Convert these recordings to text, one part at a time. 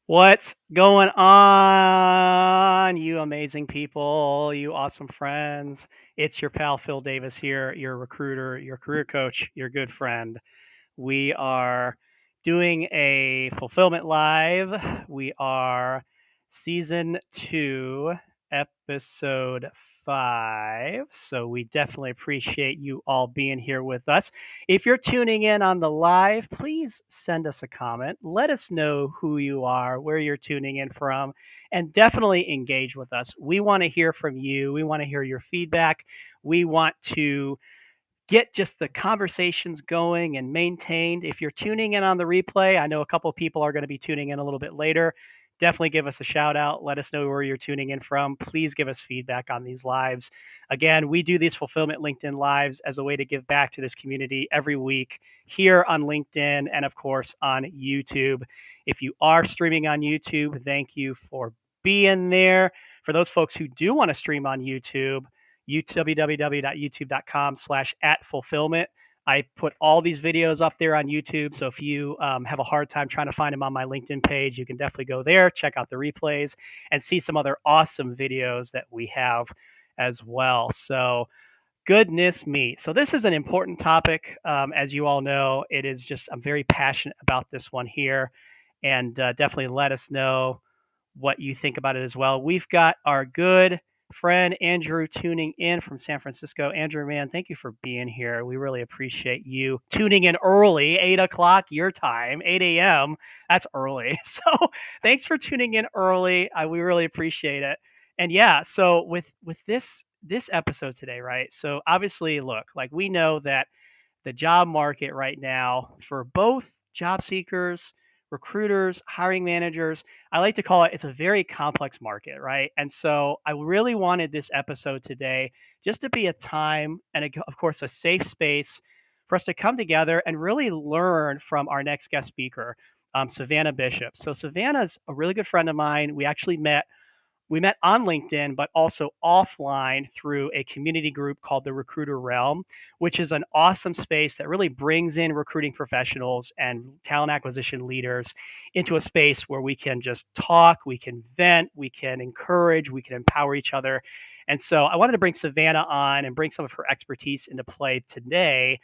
What's going on, you amazing people, you awesome friends? It's your pal Phil Davis here, your recruiter, your career coach, your good friend. We are doing a Fulfillment Live. We are season 2, episode 5. So we definitely appreciate you all being here with us. If you're tuning in on the live, please send us a comment. Let us know who you are, where you're tuning in from, and definitely engage with us. We want to hear from you. We want to hear your feedback. We want to get just the conversations going and maintained. If you're tuning in on the replay, I know a couple of people are going to be tuning in a little bit later. Definitely give us a shout out. Let us know where you're tuning in from. Please give us feedback on these lives. Again, we do these Fulfillment LinkedIn lives as a way to give back to this community every week here on LinkedIn and, of course, on YouTube. If you are streaming on YouTube, thank you for being there. For those folks who do want to stream on YouTube, www.youtube.com/@fulfillment. I put all these videos up there on YouTube. So if you have a hard time trying to find them on my LinkedIn page, you can definitely go there, check out the replays, and see some other awesome videos that we have as well. So goodness me. So this is an important topic. As you all know, it is just, I'm very passionate about this one here. And definitely let us know what you think about it as well. We've got our good friend Andrew tuning in from San Francisco. Andrew, man, thank you for being here. We really appreciate you tuning in early, 8 o'clock your time, 8 a.m. That's early. So thanks for tuning in early. We really appreciate it. And yeah, so with this episode today, right? So obviously, look, like we know that the job market right now for both job seekers, recruiters, hiring managers, I like to call it, it's a very complex market, right? And so I really wanted this episode today just to be a time and, of course, a safe space for us to come together and really learn from our next guest speaker, Savannah Bishop. So Savannah's a really good friend of mine. We met on LinkedIn, but also offline through a community group called the Recruiter Realm, which is an awesome space that really brings in recruiting professionals and talent acquisition leaders into a space where we can just talk, we can vent, we can encourage, we can empower each other. And so I wanted to bring Savannah on and bring some of her expertise into play today.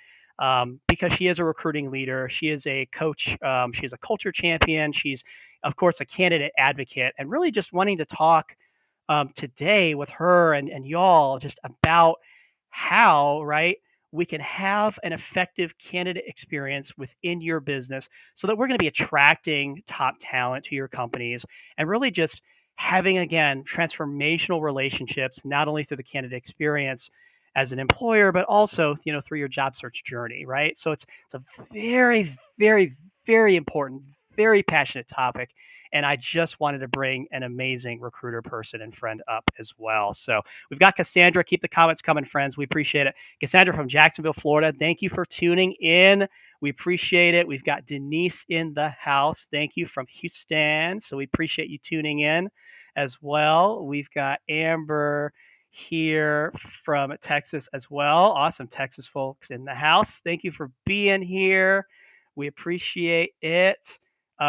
Because she is a recruiting leader, she is a coach, she is a culture champion, she's of course, a candidate advocate, and really just wanting to talk today with her and y'all just about how, right, we can have an effective candidate experience within your business so that we're going to be attracting top talent to your companies and really just having, again, transformational relationships, not only through the candidate experience as an employer, but also, through your job search journey, right? So it's a very, very, very important, very passionate topic. And I just wanted to bring an amazing recruiter person and friend up as well. So we've got Cassandra. Keep the comments coming, friends. We appreciate it. Cassandra from Jacksonville, Florida. Thank you for tuning in. We appreciate it. We've got Denise in the house. Thank you from Houston. So we appreciate you tuning in as well. We've got Amber here from Texas as well. Awesome Texas folks in the house. Thank you for being here. We appreciate it.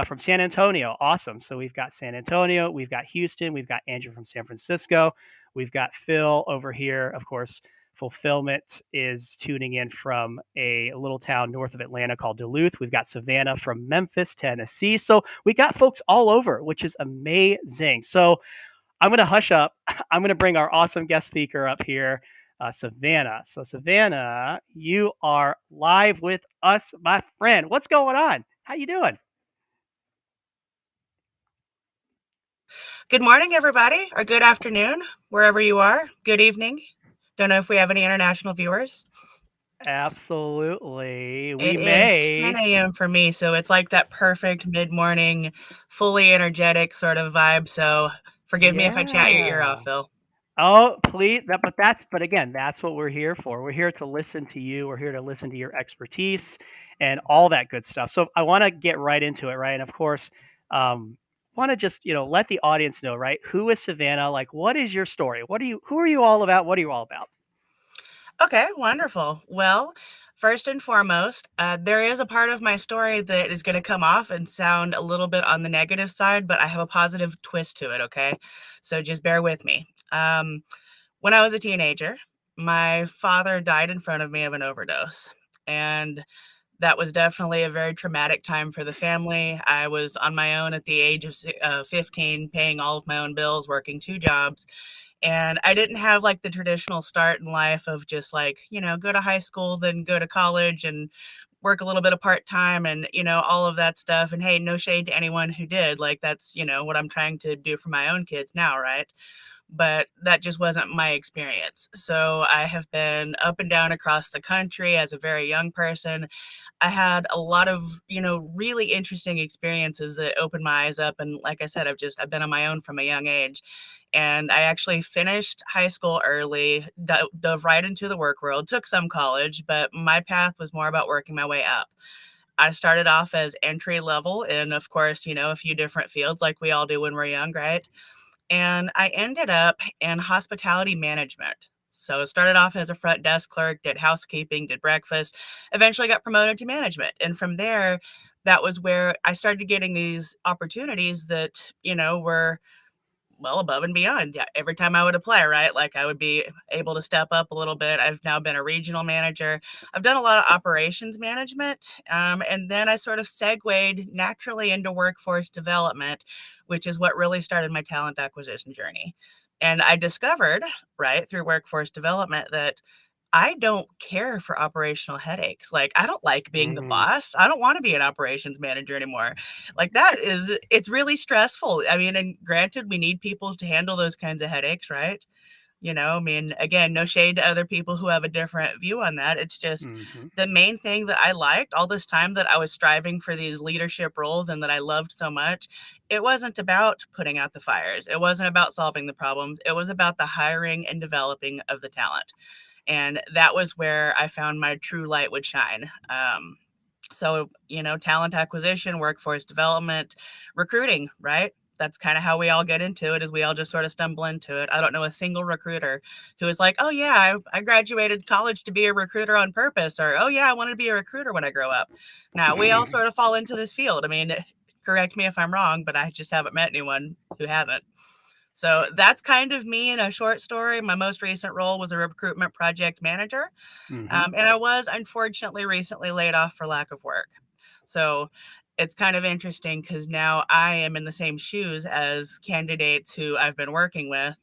From San Antonio. Awesome. So we've got San Antonio, we've got Houston, we've got Andrew from San Francisco, we've got Phil over here. Of course, Fulfillment is tuning in from a little town north of Atlanta called Duluth. We've got Savannah from Memphis, Tennessee. So we got folks all over, which is amazing. So I'm going to hush up. I'm going to bring our awesome guest speaker up here, Savannah. So Savannah, you are live with us, my friend. What's going on? How you doing? Good morning, everybody, or good afternoon, wherever you are. Good evening. Don't know if we have any international viewers. Absolutely. It We is 10 may. a.m. for me, so it's like that perfect mid-morning, fully energetic sort of vibe. So forgive me if I chat your ear off, Yeah. Phil. Oh, please. But again, that's what we're here for. We're here to listen to you. We're here to listen to your expertise and all that good stuff. So I want to get right into it, right? And of course, want to just, let the audience know, right? Who is Savannah? Like, what is your story? Who are you all about? What are you all about? Okay, wonderful. Well, First and foremost, there is a part of my story that is going to come off and sound a little bit on the negative side, but I have a positive twist to it, okay? So just bear with me. When I was a teenager, my father died in front of me of an overdose. And that was definitely a very traumatic time for the family. I was on my own at the age of 15, paying all of my own bills, working two jobs. And I didn't have like the traditional start in life of just like, go to high school, then go to college and work a little bit of part time and, all of that stuff. And hey, no shade to anyone who did. Like, that's, what I'm trying to do for my own kids now, right? But that just wasn't my experience. So I have been up and down across the country as a very young person. I had a lot of, really interesting experiences that opened my eyes up. And like I said, I've been on my own from a young age. And I actually finished high school early, dove right into the work world, took some college, but my path was more about working my way up. I started off as entry level in, of course, a few different fields like we all do when we're young, right? And I ended up in hospitality management. So I started off as a front desk clerk, did housekeeping, did breakfast, eventually got promoted to management. And from there, that was where I started getting these opportunities that, were well above and beyond. Yeah, every time I would apply, right? Like I would be able to step up a little bit. I've now been a regional manager. I've done a lot of operations management. And then I sort of segued naturally into workforce development, which is what really started my talent acquisition journey. And I discovered, right, through workforce development that I don't care for operational headaches. Like, I don't like being the Mm, boss. I don't want to be an operations manager anymore. Like, it's really stressful. I mean, and granted, we need people to handle those kinds of headaches, right? I mean, again, no shade to other people who have a different view on that. It's just mhm, the main thing that I liked all this time that I was striving for these leadership roles and that I loved so much. It wasn't about putting out the fires, it wasn't about solving the problems. It was about the hiring and developing of the talent. And that was where I found my true light would shine. So, talent acquisition, workforce development, recruiting, right? That's kind of how we all get into it, is we all just sort of stumble into it. I don't know a single recruiter who is like, oh yeah, I graduated college to be a recruiter on purpose, or oh yeah, I wanted to be a recruiter when I grow up. Now we all sort of fall into this field. I mean, correct me if I'm wrong, but I just haven't met anyone who hasn't. So that's kind of me in a short story. My most recent role was a recruitment project manager. mhm, And I was unfortunately recently laid off for lack of work. So it's kind of interesting because now I am in the same shoes as candidates who I've been working with.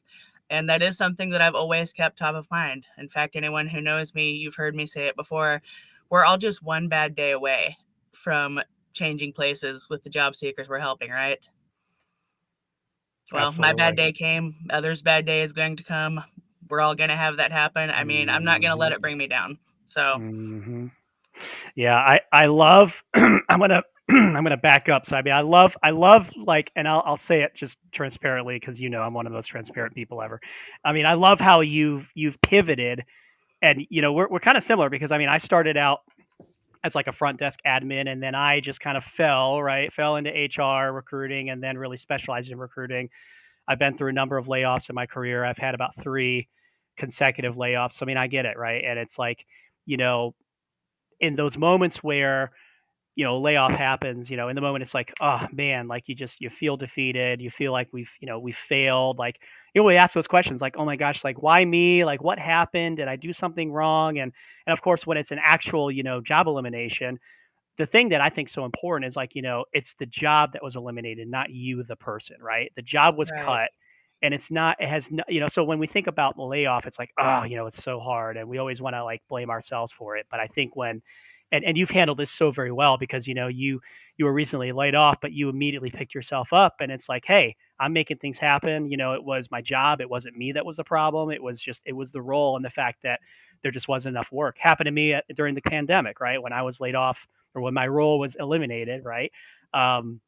And that is something that I've always kept top of mind. In fact, anyone who knows me, you've heard me say it before, we're all just one bad day away from changing places with the job seekers we're helping, right? Well, my bad absolutely. day came, others' bad day is going to come. We're all gonna have that happen. I mean, I'm not gonna let Mhm, it bring me down. So, mhm. Yeah, I love I'm gonna I'm gonna back up. So I mean I love like and I'll say it just transparently because I'm one of the most transparent people ever. I mean, I love how you've pivoted and we're kind of similar because I mean I started out as like a front desk admin and then I just kind of fell into HR recruiting and then really specialized in recruiting. I've been through a number of layoffs in my career. I've had about 3 consecutive layoffs. So, I mean, I get it, right? And it's like, you know, in those moments where layoff happens, in the moment it's like, oh man, like you feel defeated, you feel like we've failed, like we ask those questions like, oh my gosh, like why me, like what happened, did I do something wrong? And of course when it's an actual job elimination, the thing that I think so important is like, it's the job that was eliminated, not you, the person, right? The job was right. cut and it's not, it has no, so when we think about the layoff, it's like, oh, it's so hard. And we always want to like blame ourselves for it. But I think and you've handled this so very well because, you were recently laid off, but you immediately picked yourself up and it's like, hey, I'm making things happen. It was my job. It wasn't me that was the problem. It was the role and the fact that there just wasn't enough work. Happened to me during the pandemic, right? When I was laid off or when my role was eliminated, right? Um,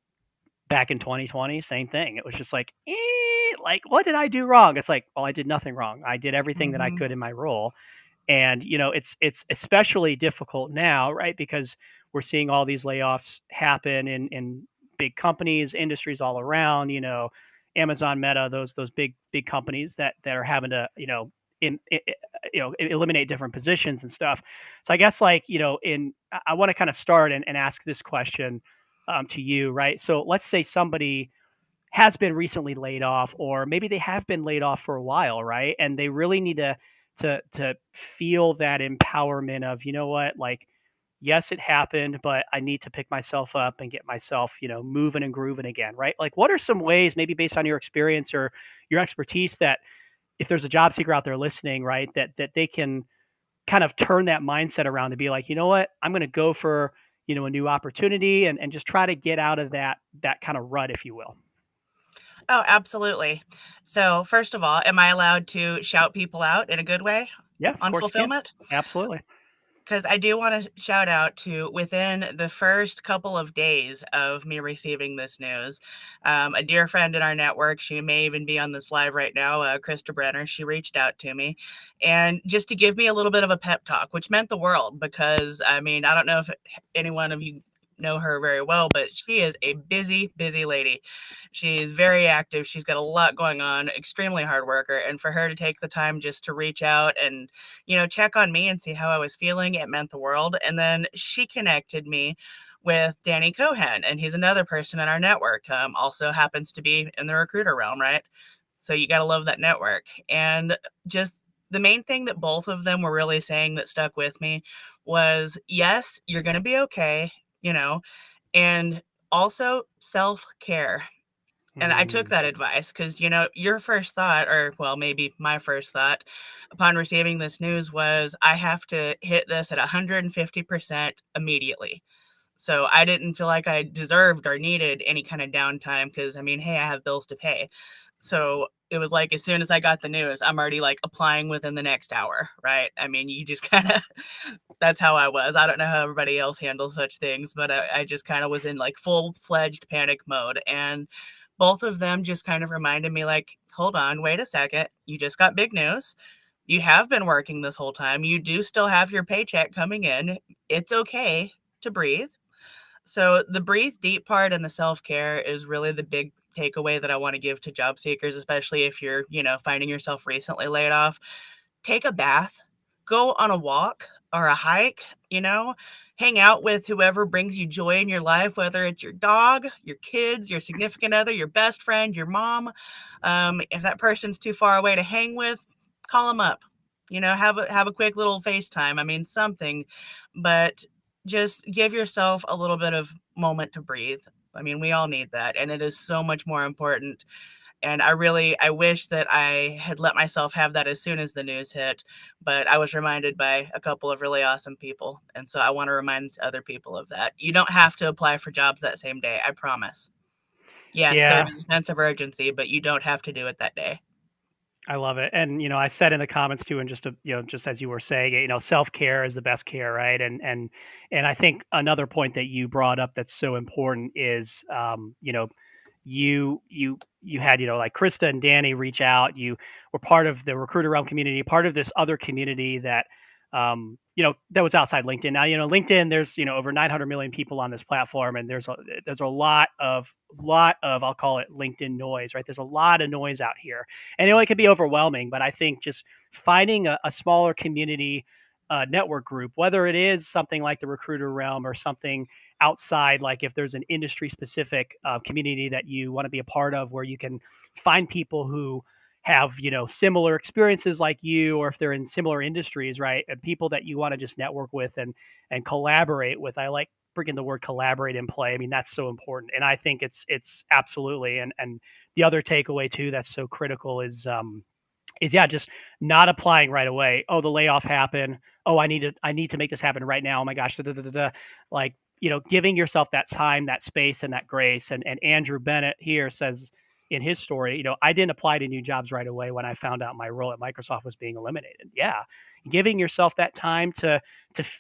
Back in 2020, same thing. It was just like, like, what did I do wrong? It's like, well, I did nothing wrong. I did everything that I Mhm. could in my role. And, it's especially difficult now, right? Because we're seeing all these layoffs happen in big companies, industries all around, Amazon, Meta, those big companies that are having to, in eliminate different positions and stuff. So I guess like, I want to kind of start and ask this question to you, right? So let's say somebody has been recently laid off, or maybe they have been laid off for a while, right? And they really need to feel that empowerment of, you know what, like, yes, it happened, but I need to pick myself up and get myself, moving and grooving again, right? Like, what are some ways, maybe based on your experience or your expertise, that if there's a job seeker out there listening, right, that they can kind of turn that mindset around to be like, you know what, I'm going to go for, a new opportunity, and just try to get out of that kind of rut, if you will. Oh, absolutely. So, first of all, am I allowed to shout people out in a good way Yeah, of on course you can. fulfillment? Absolutely. Because I do want to shout out to within the first couple of days of me receiving this news, a dear friend in our network, she may even be on this live right now, Krista Brenner, she reached out to me and just to give me a little bit of a pep talk, which meant the world because I mean, I don't know if any one of you know her very well, but she is a busy, busy lady. She's very active. She's got a lot going on, extremely hard worker. And for her to take the time just to reach out and check on me and see how I was feeling. It meant the world. And then she connected me with Danny Cohen, and he's another person in our network. Also happens to be in the recruiter realm, right? So you got to love that network. And just the main thing that both of them were really saying that stuck with me was, yes, you're going to be okay, and also self care. And I took Mm, that advice because, your first thought, or well, maybe my first thought upon receiving this news was I have to hit this at 150% immediately. So I didn't feel like I deserved or needed any kind of downtime because, I mean, hey, I have bills to pay. So it was like as soon as I got the news, I'm already like applying within the next hour, right? I mean, you just kind of, that's how I was. I don't know how everybody else handles such things, but I just kind of was in like full fledged panic mode. And both of them just kind of reminded me, like, hold on, wait a second. You just got big news. You have been working this whole time. You do still have your paycheck coming in. It's okay to breathe. So the breathe deep part and the self-care is really the big takeaway that I want to give to job seekers, especially if you're, finding yourself recently laid off. Take a bath, go on a walk or a hike, hang out with whoever brings you joy in your life, whether it's your dog, your kids, your significant other, your best friend, your mom. If that person's too far away to hang with, call them up. Have a quick little FaceTime. I mean, something, but just give yourself a little bit of moment to breathe. I mean, we all need that, and it is so much more important. And I wish that I had let myself have that as soon as the news hit, but I was reminded by a couple of really awesome people. And so I want to remind other people of that. You don't have to apply for jobs that same day, I promise. Yes, there yeah, is a sense of urgency, but you don't have to do it that day. I love it. And I said in the comments too, and just as you were saying it, self care is the best care, right? And I think another point that you brought up that's so important is, you had, like Krista and Danny reach out. You were part of the recruiter realm community, part of this other community that, that was outside LinkedIn. Now, LinkedIn, there's, over 900 million people on this platform, and there's a lot of, I'll call it LinkedIn noise, right? There's a lot of noise out here, and it can be overwhelming. But I think just finding a smaller community network group, whether it is something like the recruiter realm or something outside, like if there's an industry specific community that you want to be a part of, where you can find people who have similar experiences like you, or if they're in similar industries, right, and people that you want to just network with and collaborate with. I like bringing the word collaborate in play. I mean, that's so important, and I think it's absolutely. And the other takeaway too that's so critical is yeah, just not applying right away. Oh, the layoff happened. Oh, I need to make this happen right now. Oh my gosh, da, da, da, da, da. Like, giving yourself that time, that space, and that grace. And Andrew Bennett here says in his story, I didn't apply to new jobs right away when I found out my role at Microsoft was being eliminated. Yeah, giving yourself that time to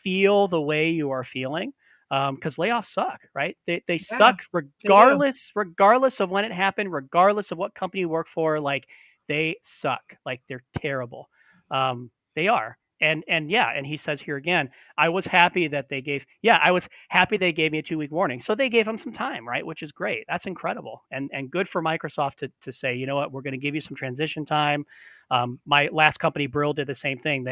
feel the way you are feeling, because layoffs suck, right? They Yeah, suck they do. regardless of when it happened, regardless of what company you work for. Like, they suck. Like, they're terrible. They are. And yeah, and he says here again, I was happy that they gave yeah, I was happy they gave me a 2-week warning. So they gave him some time, right? Which is great. That's incredible. And good for Microsoft to say, you know what, we're going to give you some transition time. My last company, Brill, did the same thing.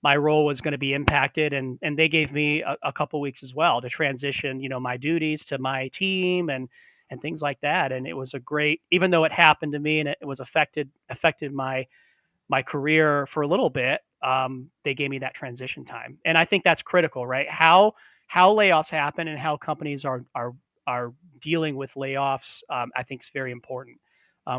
My role was going to be impacted, and they gave me a couple weeks as well to transition, my duties to my team and things like that. And it was a great, even though it happened to me and it was affected my career for a little bit, they gave me that transition time, and I think that's critical, right? How layoffs happen and how companies are dealing with layoffs, I think is very important,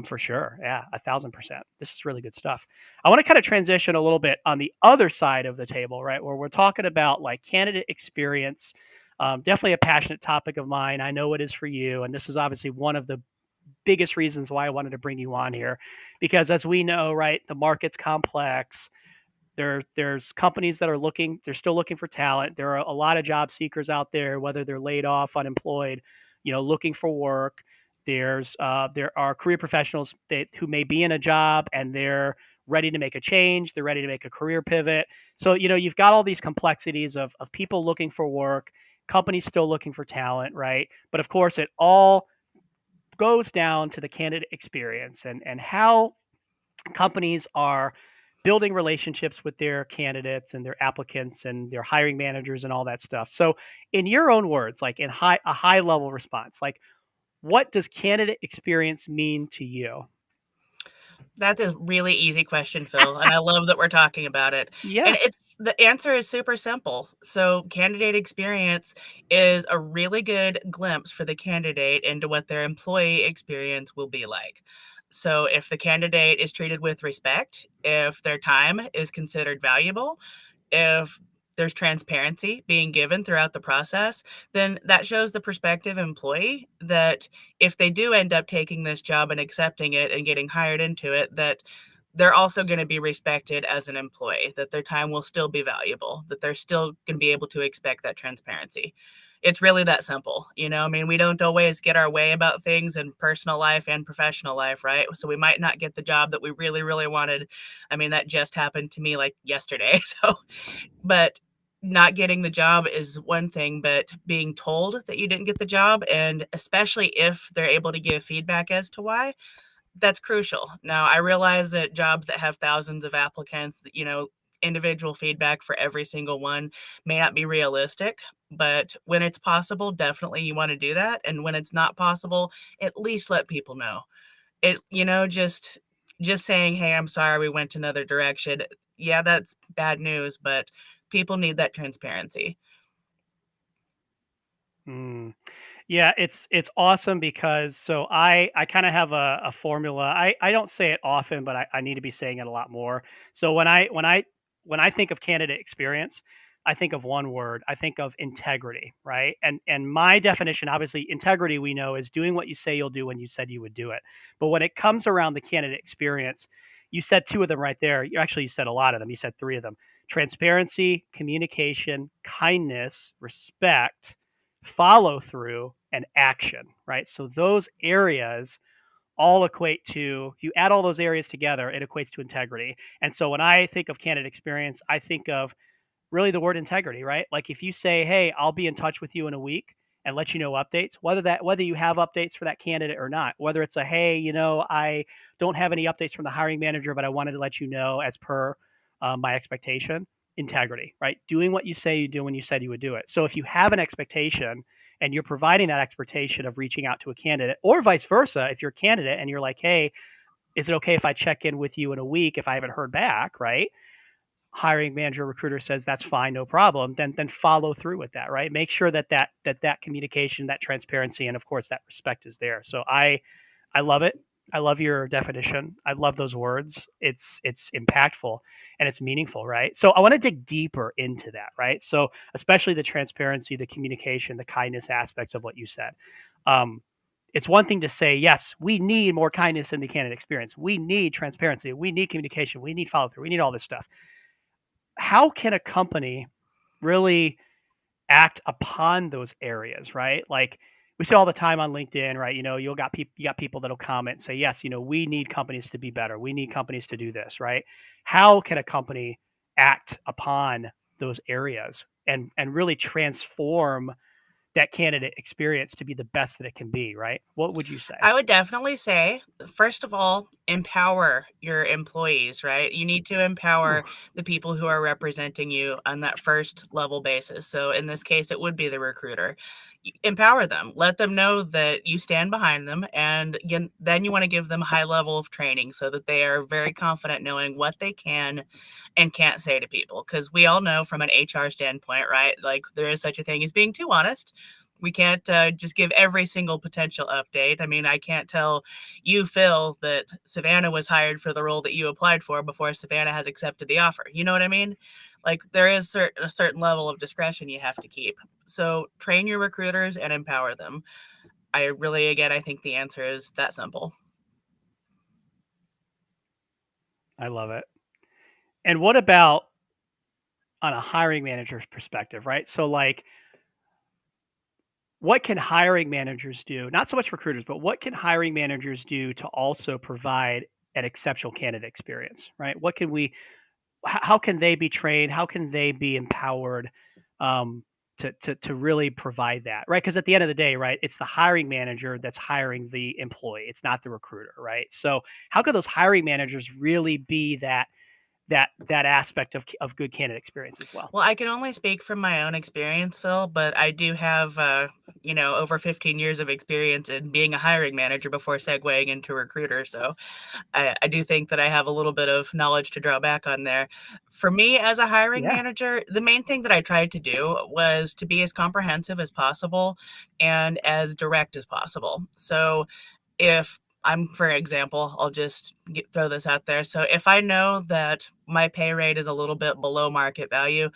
for sure. Yeah, 1,000%. This is really good stuff. I want to kind of transition a little bit on the other side of the table, right, where we're talking about like candidate experience. Definitely a passionate topic of mine. I know it is for you, and this is obviously one of the biggest reasons why I wanted to bring you on here, because as we know, right, the market's complex. There's companies that are looking, they're still looking for talent. There are a lot of job seekers out there, whether they're laid off, unemployed, looking for work. There are career professionals who may be in a job and they're ready to make a change. They're ready to make a career pivot. So, you've got all these complexities of people looking for work, companies still looking for talent, right? But of course, it all goes down to the candidate experience and how companies are building relationships with their candidates and their applicants and their hiring managers and all that stuff. So, in your own words, like in a high level response, like what does candidate experience mean to you? That's a really easy question, Phil, and I love that we're talking about it. Yeah. And the answer is super simple. So, candidate experience is a really good glimpse for the candidate into what their employee experience will be like. So, if the candidate is treated with respect, if their time is considered valuable, if there's transparency being given throughout the process, then that shows the prospective employee that if they do end up taking this job and accepting it and getting hired into it, that they're also going to be respected as an employee, that their time will still be valuable, that they're still going to be able to expect that transparency. It's really that simple. I mean, we don't always get our way about things in personal life and professional life, right? So we might not get the job that we really, really wanted. I mean, that just happened to me like yesterday. So, but not getting the job is one thing, but being told that you didn't get the job, and especially if they're able to give feedback as to why, that's crucial. Now, I realize that jobs that have thousands of applicants, individual feedback for every single one may not be realistic, but when it's possible, definitely you want to do that. And when it's not possible, at least let people know. Just saying, "Hey, I'm sorry, we went another direction." Yeah, that's bad news, but people need that transparency. Mm. Yeah, it's awesome because so I kind of have a formula. I don't say it often, but I need to be saying it a lot more. So when I think of candidate experience, I think of one word. I think of integrity, right? And my definition, obviously, integrity we know is doing what you say you'll do when you said you would do it. But when it comes around the candidate experience, you said two of them right there. You said a lot of them. You said three of them: transparency, communication, kindness, respect, follow through, and action, right? So those areas all equate to, you add all those areas together, it equates to integrity. And so when I think of candidate experience, I think of really the word integrity, right? Like if you say, "Hey, I'll be in touch with you in a week and let you know updates," whether you have updates for that candidate or not, whether it's a, "Hey, I don't have any updates from the hiring manager, but I wanted to let you know as per my expectation." Integrity, right? Doing what you say you do when you said you would do it. So if you have an expectation and you're providing that expectation of reaching out to a candidate, or vice versa, if you're a candidate and you're like, "Hey, is it okay if I check in with you in a week if I haven't heard back?" Right? Hiring manager, recruiter says that's fine, no problem. Then follow through with that, right? Make sure that communication, that transparency, and of course that respect is there. So I love it. I love your definition. I love those words. It's impactful and it's meaningful, right? So I want to dig deeper into that, right? So especially the transparency, the communication, the kindness aspects of what you said. Um, it's one thing to say, yes, we need more kindness in the candidate experience. We need transparency. We need communication. We need follow through. We need all this stuff. How can a company really act upon those areas, right? Like we see all the time on LinkedIn, right? You got people that'll comment and say, "Yes, we need companies to be better. We need companies to do this," right? How can a company act upon those areas and really transform that candidate experience to be the best that it can be, right? What would you say? I would definitely say, first of all, empower your employees, right? You need to empower Ooh, the people who are representing you on that first level basis. So in this case, it would be the recruiter. Empower them, let them know that you stand behind them. And again, then you want to give them a high level of training so that they are very confident knowing what they can and can't say to people. Because we all know from an HR standpoint, right? Like there is such a thing as being too honest. We can't just give every single potential update. I mean, I can't tell you, Phil, that Savannah was hired for the role that you applied for before Savannah has accepted the offer. You know what I mean? Like there is a certain level of discretion you have to keep. So train your recruiters and empower them. I really, again, I think the answer is that simple. I love it. And what about on a hiring manager's perspective, right? So like what can hiring managers do? Not so much recruiters, but what can hiring managers do to also provide an exceptional candidate experience, right? What can we how can they be trained? How can they be empowered um, to really provide that, right? Because at the end of the day, right, it's the hiring manager that's hiring the employee. It's not the recruiter, right? So how could those hiring managers really be that aspect of good candidate experience as well? Well, I can only speak from my own experience, Phil, but I do have, over 15 years of experience in being a hiring manager before segueing into recruiter. So I do think that I have a little bit of knowledge to draw back on there. For me, as a hiring Yeah. manager, the main thing that I tried to do was to be as comprehensive as possible and as direct as possible. So if I'm, for example, I'll just throw this out there. So if I know that my pay rate is a little bit below market value,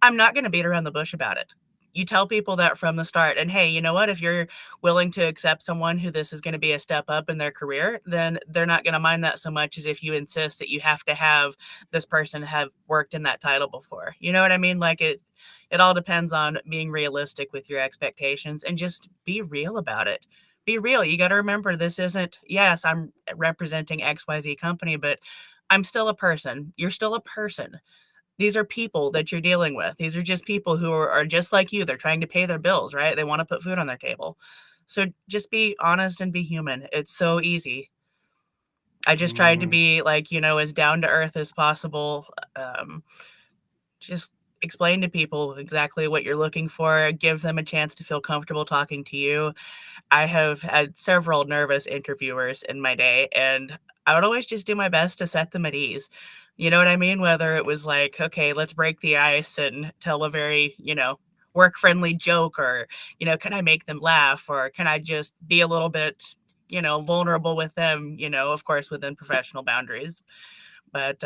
I'm not going to beat around the bush about it. You tell people that from the start. And hey, you know what? If you're willing to accept someone who this is going to be a step up in their career, then they're not going to mind that so much as if you insist that you have to have this person have worked in that title before. You know what I mean? Like it all depends on being realistic with your expectations and just be real about it. Be real. You got to remember this isn't, yes, I'm representing XYZ company, but I'm still a person. You're still a person. These are people that you're dealing with. These are just people who are just like you. They're trying to pay their bills, right? They want to put food on their table. So just be honest and be human. It's so easy. I just tried to Mm, be like, as down to earth as possible. Um, just explain to people exactly what you're looking for, give them a chance to feel comfortable talking to you. I have had several nervous interviewers in my day, and I would always just do my best to set them at ease. You know what I mean? Whether it was like, okay, let's break the ice and tell a very, work friendly joke, or, can I make them laugh, or can I just be a little bit, vulnerable with them, of course, within professional boundaries. But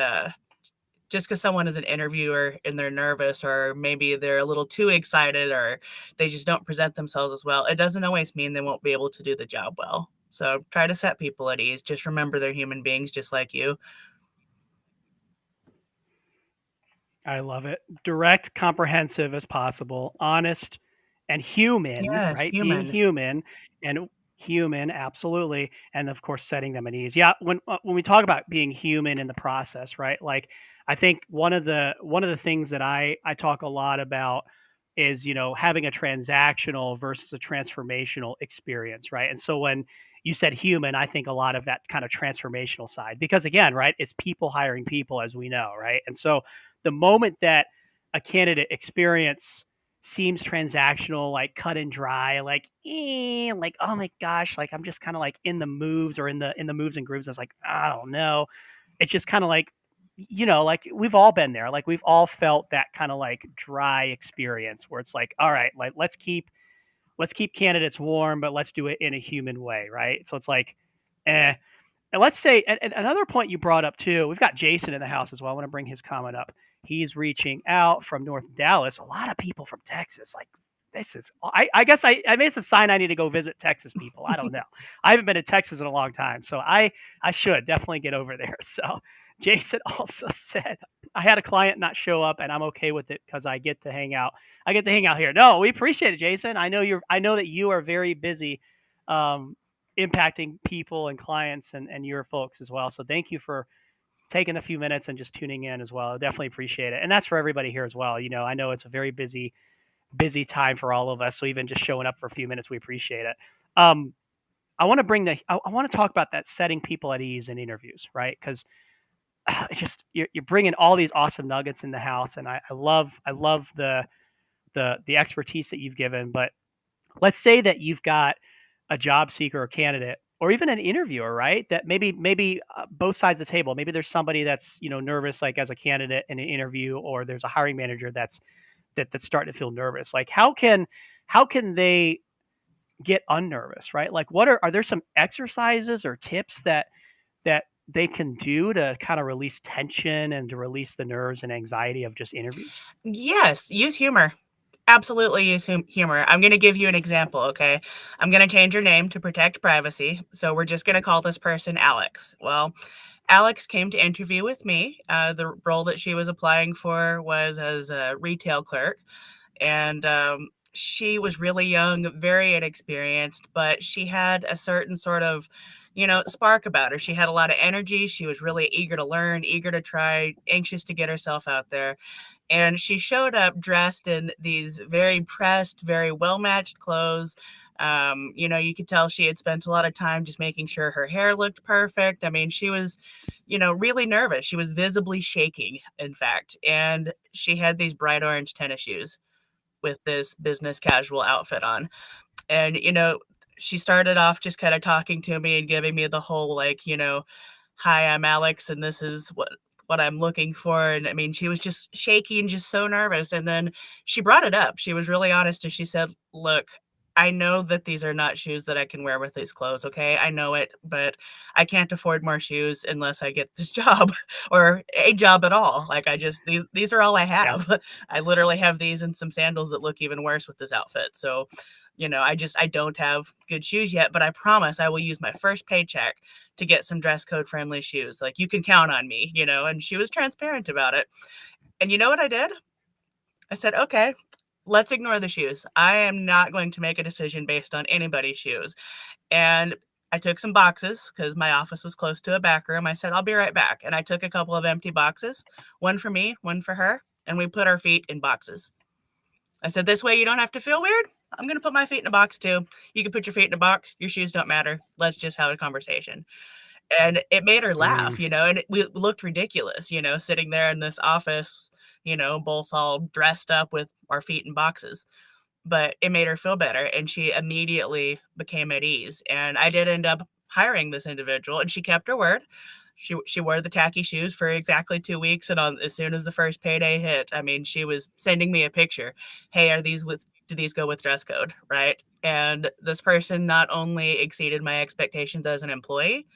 just because someone is an interviewer and they're nervous, or maybe they're a little too excited, or they just don't present themselves as well, it doesn't always mean they won't be able to do the job well. So try to set people at ease. Just remember they're human beings just like you. I love it. Direct, comprehensive as possible, honest, and human, Yes, right? Being human. human and human, absolutely, and of course, setting them at ease. Yeah, when we talk about being human in the process, right? Like, I think one of the things that I talk a lot about is having a transactional versus a transformational experience, right? And so when you said human, I think a lot of that kind of transformational side because again, right, it's people hiring people as we know, right? And so the moment that a candidate experience seems transactional, like cut and dry, like oh my gosh, like I'm just kind of like in the moves or in the moves and grooves. It's like I don't know. It's just kind of like like we've all been there. Like we've all felt that kind of like dry experience where it's like, all right, like let's keep candidates warm, but let's do it in a human way, right? So it's like, eh, and let's say, and another point you brought up too, we've got Jason in the house as well. I want to bring his comment up. He's reaching out from North Dallas. A lot of people from Texas. Like, this is, I guess I made some sign I need to go visit Texas people. I don't know. I haven't been to Texas in a long time. So I should definitely get over there. So Jason also said, I had a client not show up and I'm okay with it because I get to hang out. I get to hang out here. No, we appreciate it, Jason. I know that you are very busy. Um, impacting people and clients and your folks as well. So thank you for taking a few minutes and just tuning in as well. I definitely appreciate it. And that's for everybody here as well. I know it's a very busy time for all of us. So even just showing up for a few minutes, we appreciate it. Um, I want to I want to talk about that setting people at ease in interviews, right? Because it's just you're bringing all these awesome nuggets in the house, and I love the expertise that you've given. But let's say that you've got a job seeker or candidate or even an interviewer, right? That maybe both sides of the table. Maybe there's somebody that's nervous, like as a candidate in an interview, or there's a hiring manager that's starting to feel nervous. Like how can they get unnervous, right? Like what are there some exercises or tips that they can do to kind of release tension and to release the nerves and anxiety of just interviews? Yes, use humor. Absolutely use humor. I'm going to give you an example, okay? I'm going to change your name to protect privacy. So we're just going to call this person Alex. Well, Alex came to interview with me. The role that she was applying for was as a retail clerk. And she was really young, very inexperienced, but she had a certain sort of, spark about her. She had a lot of energy. She was really eager to learn, eager to try, anxious to get herself out there. And she showed up dressed in these very pressed, very well matched clothes. You could tell she had spent a lot of time just making sure her hair looked perfect. I mean, she was, really nervous. She was visibly shaking, in fact. And she had these bright orange tennis shoes with this business casual outfit on. And, she started off just kind of talking to me and giving me the whole, like, hi, I'm Alex, and this is what I'm looking for. And I mean, she was just shaky and just so nervous. And then she brought it up. She was really honest and she said, look, I know that these are not shoes that I can wear with these clothes. Okay. I know it, but I can't afford more shoes unless I get this job or a job at all. Like these are all I Yeah. have. I literally have these and some sandals that look even worse with this outfit. So, I don't have good shoes yet, but I promise I will use my first paycheck to get some dress code friendly shoes. Like you can count on me, and she was transparent about it. And you know what I did? I said, okay, let's ignore the shoes. I am not going to make a decision based on anybody's shoes. And I took some boxes because my office was close to a back room. I said, I'll be right back. And I took a couple of empty boxes, one for me, one for her, and we put our feet in boxes. I said, this way you don't have to feel weird. I'm going to put my feet in a box too. You can put your feet in a box. Your shoes don't matter. Let's just have a conversation. And it made her Mm, laugh, and we looked ridiculous, sitting there in this office, both all dressed up with our feet in boxes. But it made her feel better, and she immediately became at ease. And I did end up hiring this individual, and she kept her word. She wore the tacky shoes for exactly 2 weeks, and as soon as the first payday hit, I mean, she was sending me a picture. Hey, do these go with dress code, right? And this person not only exceeded my expectations as an employee,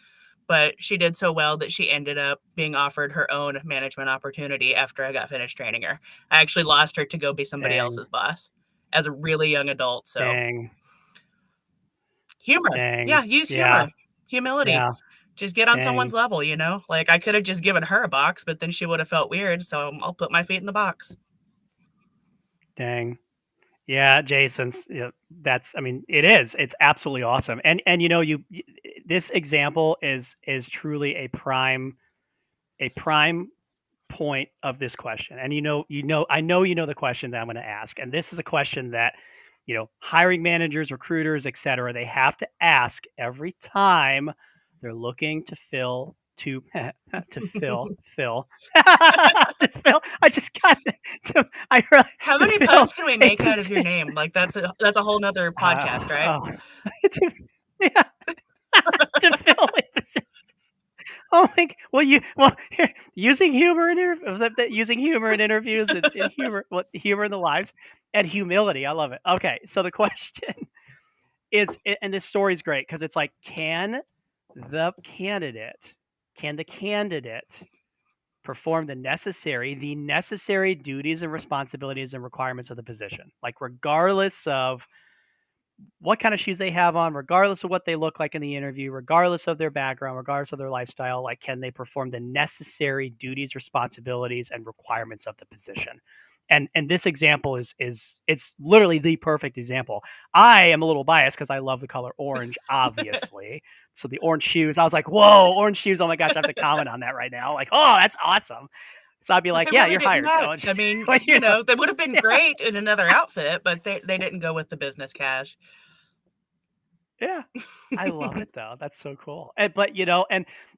but she did so well that she ended up being offered her own management opportunity after I got finished training her. I actually lost her to go be somebody dang, else's boss as a really young adult. So dang, humor. dang. Yeah, use Yeah, humor. Humility. yeah, Just get on someone's dang, level, Like I could have just given her a box, but then she would have felt weird. So I'll put my feet in the box. dang. Yeah, Jason's. Yeah, that's. I mean, it is. It's absolutely awesome. And this example is truly a prime point of this question. And I know the question that I'm going to ask. And this is a question that hiring managers, recruiters, etc. They have to ask every time they're looking to fill to fill to fill. I just got to I really How to many fill puns can we a make out of your position. name? Like that's a whole nother podcast, right? Oh, to, yeah, to fill a position. Oh my! Using humor in using humor in interviews and humor in the lives and humility. I love it. Okay, so the question and this story is great because it's like, the candidate can the candidate perform the necessary duties and responsibilities and requirements of the position, like regardless of what kind of shoes they have on, regardless of what they look like in the interview, regardless of their background, regardless of their lifestyle, like can they perform the necessary duties, responsibilities, and requirements of the position? And this example is it's literally the perfect example. I am a little biased because I love the color orange, obviously. So the orange shoes, I was like, whoa, orange shoes! Oh my gosh, I have to comment on that right now. Like, oh, that's awesome. So I'd be But like, they yeah, really you're didn't hired. match. I mean, But, they would have been yeah, great in another outfit, but they didn't go with the business cash. yeah. I love it though. That's so cool. And but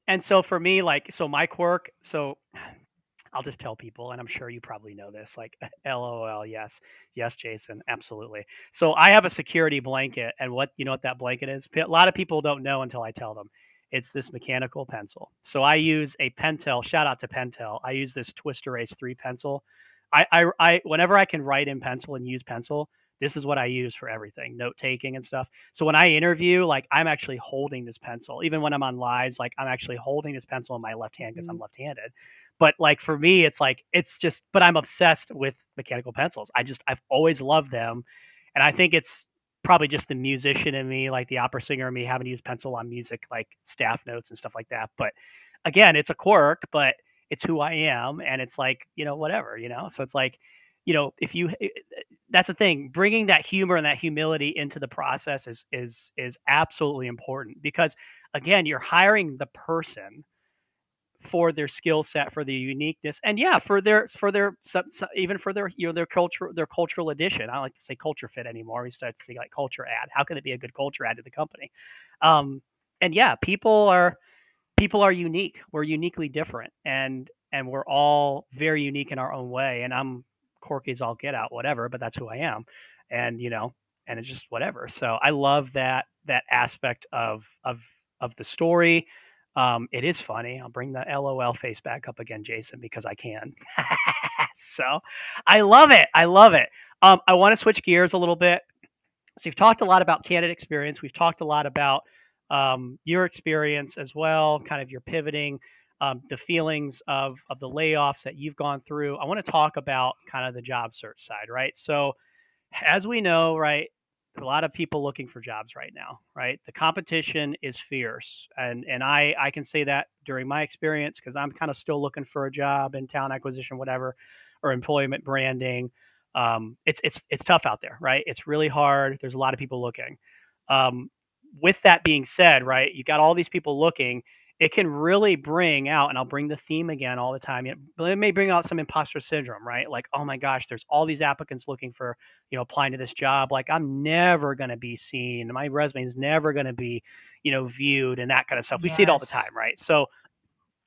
and so for me, like, so my quirk, so I'll just tell people, and I'm sure you probably know this, like, LOL, yes, yes, Jason, absolutely. So I have a security blanket, and what you know what that blanket is? A lot of people don't know until I tell them. It's this mechanical pencil. So I use a Pentel. Shout out to Pentel. I use this Twist Erase 3 pencil. Whenever I can write in pencil and use pencil, this is what I use for everything, note taking and stuff. So when I interview, like, I'm actually holding this pencil. Even when I'm on lives, like, I'm actually holding this pencil in my left hand because I'm left-handed. But like for me, it's like it's just. But I'm obsessed with mechanical pencils. I've always loved them, and I think it's probably just the musician in me, like the opera singer in me, having to use pencil on music, like staff notes and stuff like that. But again, it's a quirk, but it's who I am, and it's like, whatever, So it's like, if you that's the thing, bringing that humor and that humility into the process is absolutely important because again, you're hiring the person for their skill set, for their uniqueness, and yeah, even for their their cultural addition. I don't like to say culture fit anymore. We start to say like culture add. How can it be a good culture add to the company? Um, and yeah, people are unique. We're uniquely different, and we're all very unique in our own way. And I'm quirky as all get out, whatever. But that's who I am, and and it's just whatever. So I love that aspect of the story. It is funny. I'll bring the LOL face back up again, Jason, because I can. So I love it. I love it. I want to switch gears a little bit. So you've talked a lot about candidate experience. We've talked a lot about your experience as well, kind of your pivoting, the feelings of the layoffs that you've gone through. I want to talk about kind of the job search side, right? So as we know, right, a lot of people looking for jobs right now, right? The competition is fierce, and I can say that during my experience because I'm kind of still looking for a job in talent acquisition, whatever, or employment branding. It's tough out there, right? It's really hard. There's a lot of people looking. Um, with that being said, right, you got all these people looking. It can really bring out, and I'll bring the theme again all the time. It may bring out some imposter syndrome, right? Like, oh my gosh, there's all these applicants looking for, applying to this job. Like, I'm never going to be seen. My resume is never going to be, viewed and that kind of stuff. We see it all the Yes. time, right? So,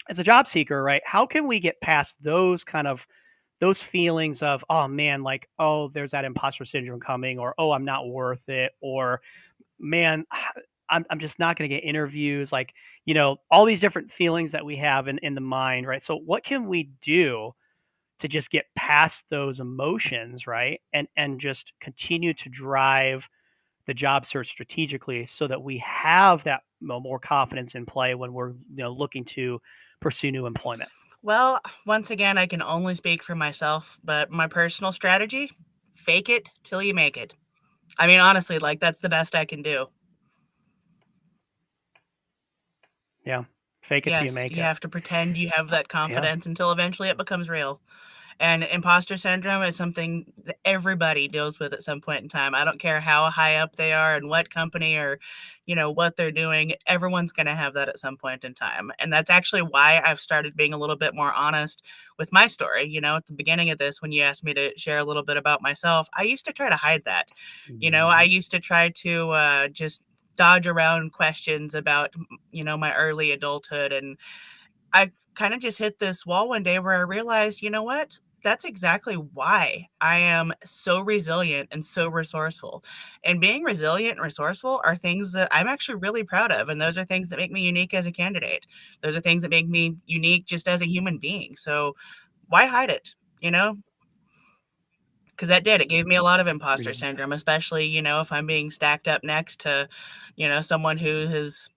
as a job seeker, right, how can we get past those feelings of, oh man, like, oh, there's that imposter syndrome coming, or oh, I'm not worth it, or man, I'm just not going to get interviews, like, all these different feelings that we have in the mind, right? So, what can we do to just get past those emotions, right? And just continue to drive the job search strategically so that we have that more confidence in play when we're looking to pursue new employment. Well, once again, I can only speak for myself, but my personal strategy, fake it till you make it. I mean, honestly, like that's the best I can do. Yeah, fake it till you Yes, make you it. have to pretend you have that Yeah. confidence until eventually it becomes real. And imposter syndrome is something that everybody deals with at some point in time. I don't care how high up they are and what company or, what they're doing. Everyone's going to have that at some point in time. And that's actually why I've started being a little bit more honest with my story. At the beginning of this, when you asked me to share a little bit about myself, I used to try to hide that. I Mhm. used to try to just dodge around questions about, my early adulthood. And I kind of just hit this wall one day where I realized, you know what? That's exactly why I am so resilient and so resourceful. And being resilient and resourceful are things that I'm actually really proud of. And those are things that make me unique as a candidate. Those are things that make me unique just as a human being. So why hide it? Because that did. It gave me a lot of imposter Res- syndrome, especially, if I'm being stacked up next to, someone who has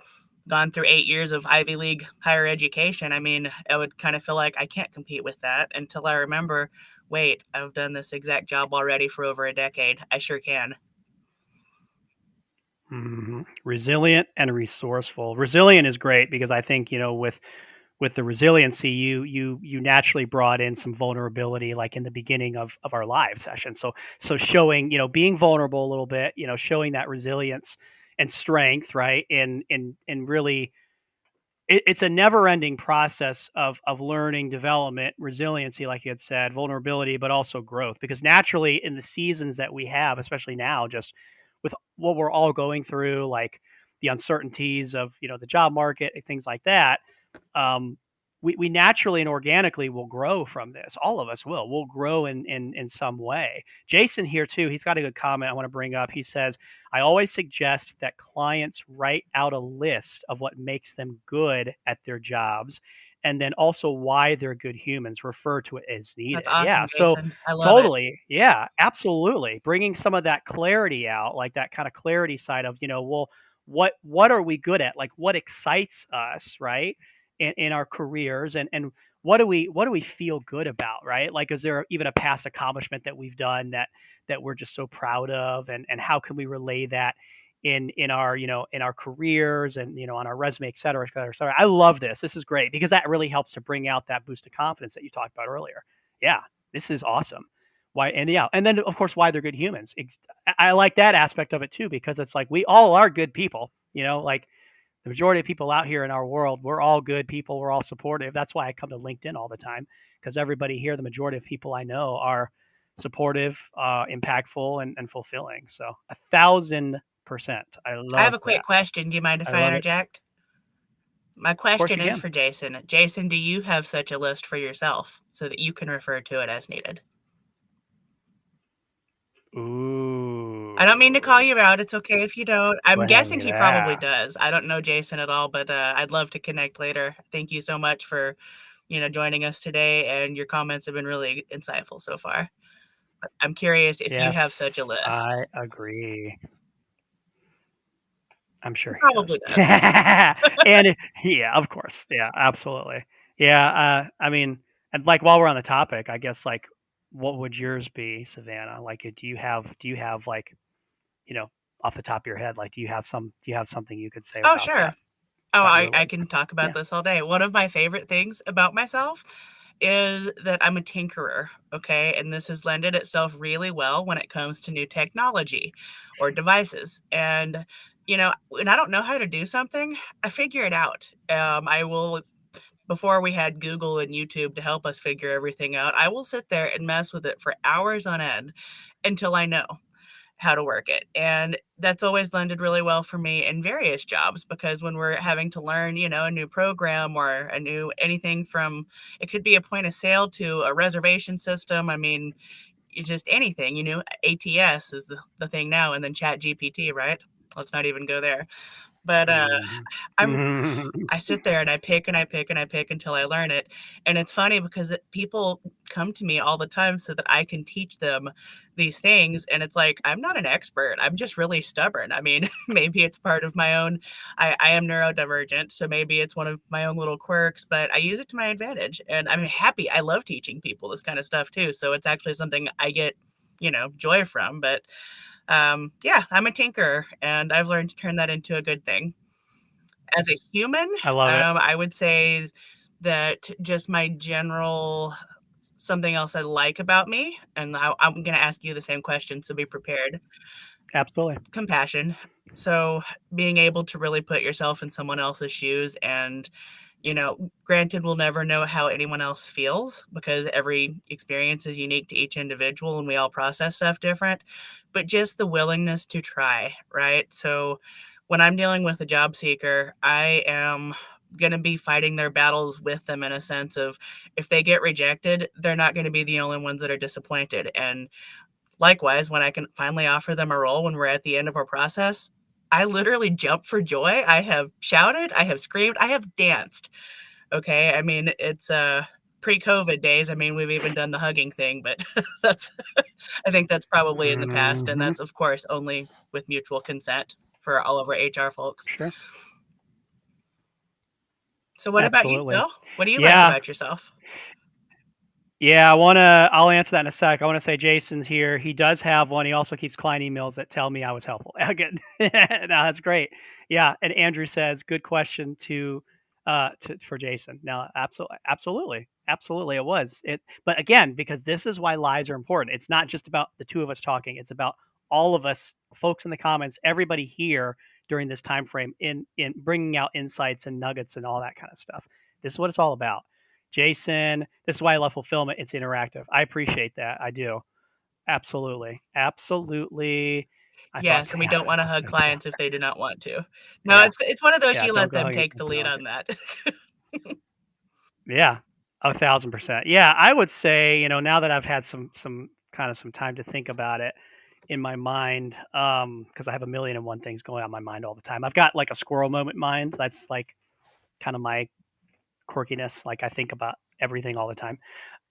gone through 8 years of Ivy League higher education. I mean, I would kind of feel like I can't compete with that until I remember, wait, I've done this exact job already for over a decade. I sure can. Resilient and resourceful. Resilient is great because I think, with with the resiliency, you naturally brought in some vulnerability, like in the beginning of our live session. So showing, being vulnerable a little bit, showing that resilience and strength, right? And really, it's a never ending process of learning, development, resiliency, like you had said, vulnerability, but also growth. Because naturally, in the seasons that we have, especially now, just with what we're all going through, like the uncertainties of the job market and things like that, um, we naturally and organically will grow from this. All of us will. We'll grow in some way. Jason here too. He's got a good comment I want to bring up. He says, I always suggest that clients write out a list of what makes them good at their jobs and then also why they're good humans, refer to it as That's needed. Yeah. awesome, So Jason. I love it. totally. Yeah, absolutely. Bringing some of that clarity out, like that kind of clarity side of, well, what are we good at? Like what excites us, right? In our careers and what do we feel good about, right? Like is there even a past accomplishment that we've done that we're just so proud of, and how can we relay that in our in our careers and on our resume, et cetera, et cetera, et cetera. I love this. This is great because that really helps to bring out that boost of confidence that you talked about earlier. Yeah, this is awesome. Why and yeah, and then of course why they're good humans. I like that aspect of it too because it's like we all are good people. Like the majority of people out here in our world, we're all good people. We're all supportive. That's why I come to LinkedIn all the time because everybody here, the majority of people I know are supportive, impactful, and fulfilling. So 1,000%. I I have love a quick that. question. Do you mind if I I love it. interject? My Of course question you is can. for Jason. Jason, do you have such a list for yourself so that you can refer to it as needed? I don't mean to call Ooh, you out. It's okay if you don't. I'm bring guessing he probably that. does. I don't know Jason at all, but I'd love to connect later. Thank you so much for, joining us today, and your comments have been really insightful so far. But I'm curious if you have such a Yes, list. I agree. I'm He sure he does. probably does. And yeah, of course. Yeah, absolutely. Yeah, I mean, and like while we're on the topic, I guess like what would yours be, Savannah? Like do you have like, you know, off the top of your head, like do you have something you could say Oh, about sure. that, Oh, about I your I list? can talk about Yeah. this all day. One of my favorite things about myself is that I'm a tinkerer, okay? And this has lended itself really well when it comes to new technology or devices. And, when I don't know how to do something, I figure it out. I will, before we had Google and YouTube to help us figure everything out, I will sit there and mess with it for hours on end until I know how to work it. And that's always lended really well for me in various jobs because when we're having to learn, a new program or a new anything from it could be a point of sale to a reservation system. I mean, just anything, ATS is the thing now, and then Chat GPT, right? Let's not even go there. But Mhm. I'm I sit there and I pick and I pick and I pick until I learn it. And it's funny because people come to me all the time so that I can teach them these things. And it's like, I'm not an expert. I'm just really stubborn. I mean, maybe it's part of my own, I am neurodivergent. So maybe it's one of my own little quirks, but I use it to my advantage. And I'm happy. I love teaching people this kind of stuff too. So it's actually something I get, joy from. But yeah, I'm a tinkerer and I've learned to turn that into a good thing. As a human, I love it. I would say that just my general something else I like about me, and I'm gonna ask you the same question, so be prepared. Absolutely. Compassion. So, being able to really put yourself in someone else's shoes and, granted, we'll never know how anyone else feels because every experience is unique to each individual and we all process stuff different, but just the willingness to try, right? So, when I'm dealing with a job seeker, I am going to be fighting their battles with them in a sense of if they get rejected, they're not going to be the only ones that are disappointed. And likewise, when I can finally offer them a role when we're at the end of our process, I literally jump for joy. I have shouted, I have screamed, I have danced. Okay. I mean, it's pre-COVID days. I mean, we've even done the hugging thing, but that's I think that's probably in the past. And Mhm. that's of course only with mutual consent for all of our HR folks. Sure. So what about you, Absolutely. Phil? What do you like Yeah. about yourself? Yeah, I'll answer that in a sec. I wanna say Jason's here. He does have one. He also keeps client emails that tell me I was helpful. Good. No, that's great. Yeah, and Andrew says, "Good question to, for Jason. No, absolutely, it was it. But again, because this is why lives are important. It's not just about the two of us talking. It's about all of us, folks in the comments, everybody here during this time frame in bringing out insights and nuggets and all that kind of stuff. This is what it's all about. Jason, this is why I love fulfillment. It's interactive. I appreciate that. I do. Absolutely, absolutely. I thought, Yes, and we yeah, don't want to I was hug gonna say, clients if they do not want to. No, yeah, it's one of those yeah. you Don't let go them hug take anything the if you don't lead want to. on that. Yeah, 1,000%. Yeah, I would say, now that I've had some kind of some time to think about it in my mind, because I have a million and one things going on in my mind all the time. I've got like a squirrel moment mind. That's like kind of my quirkiness. Like I think about everything all the time.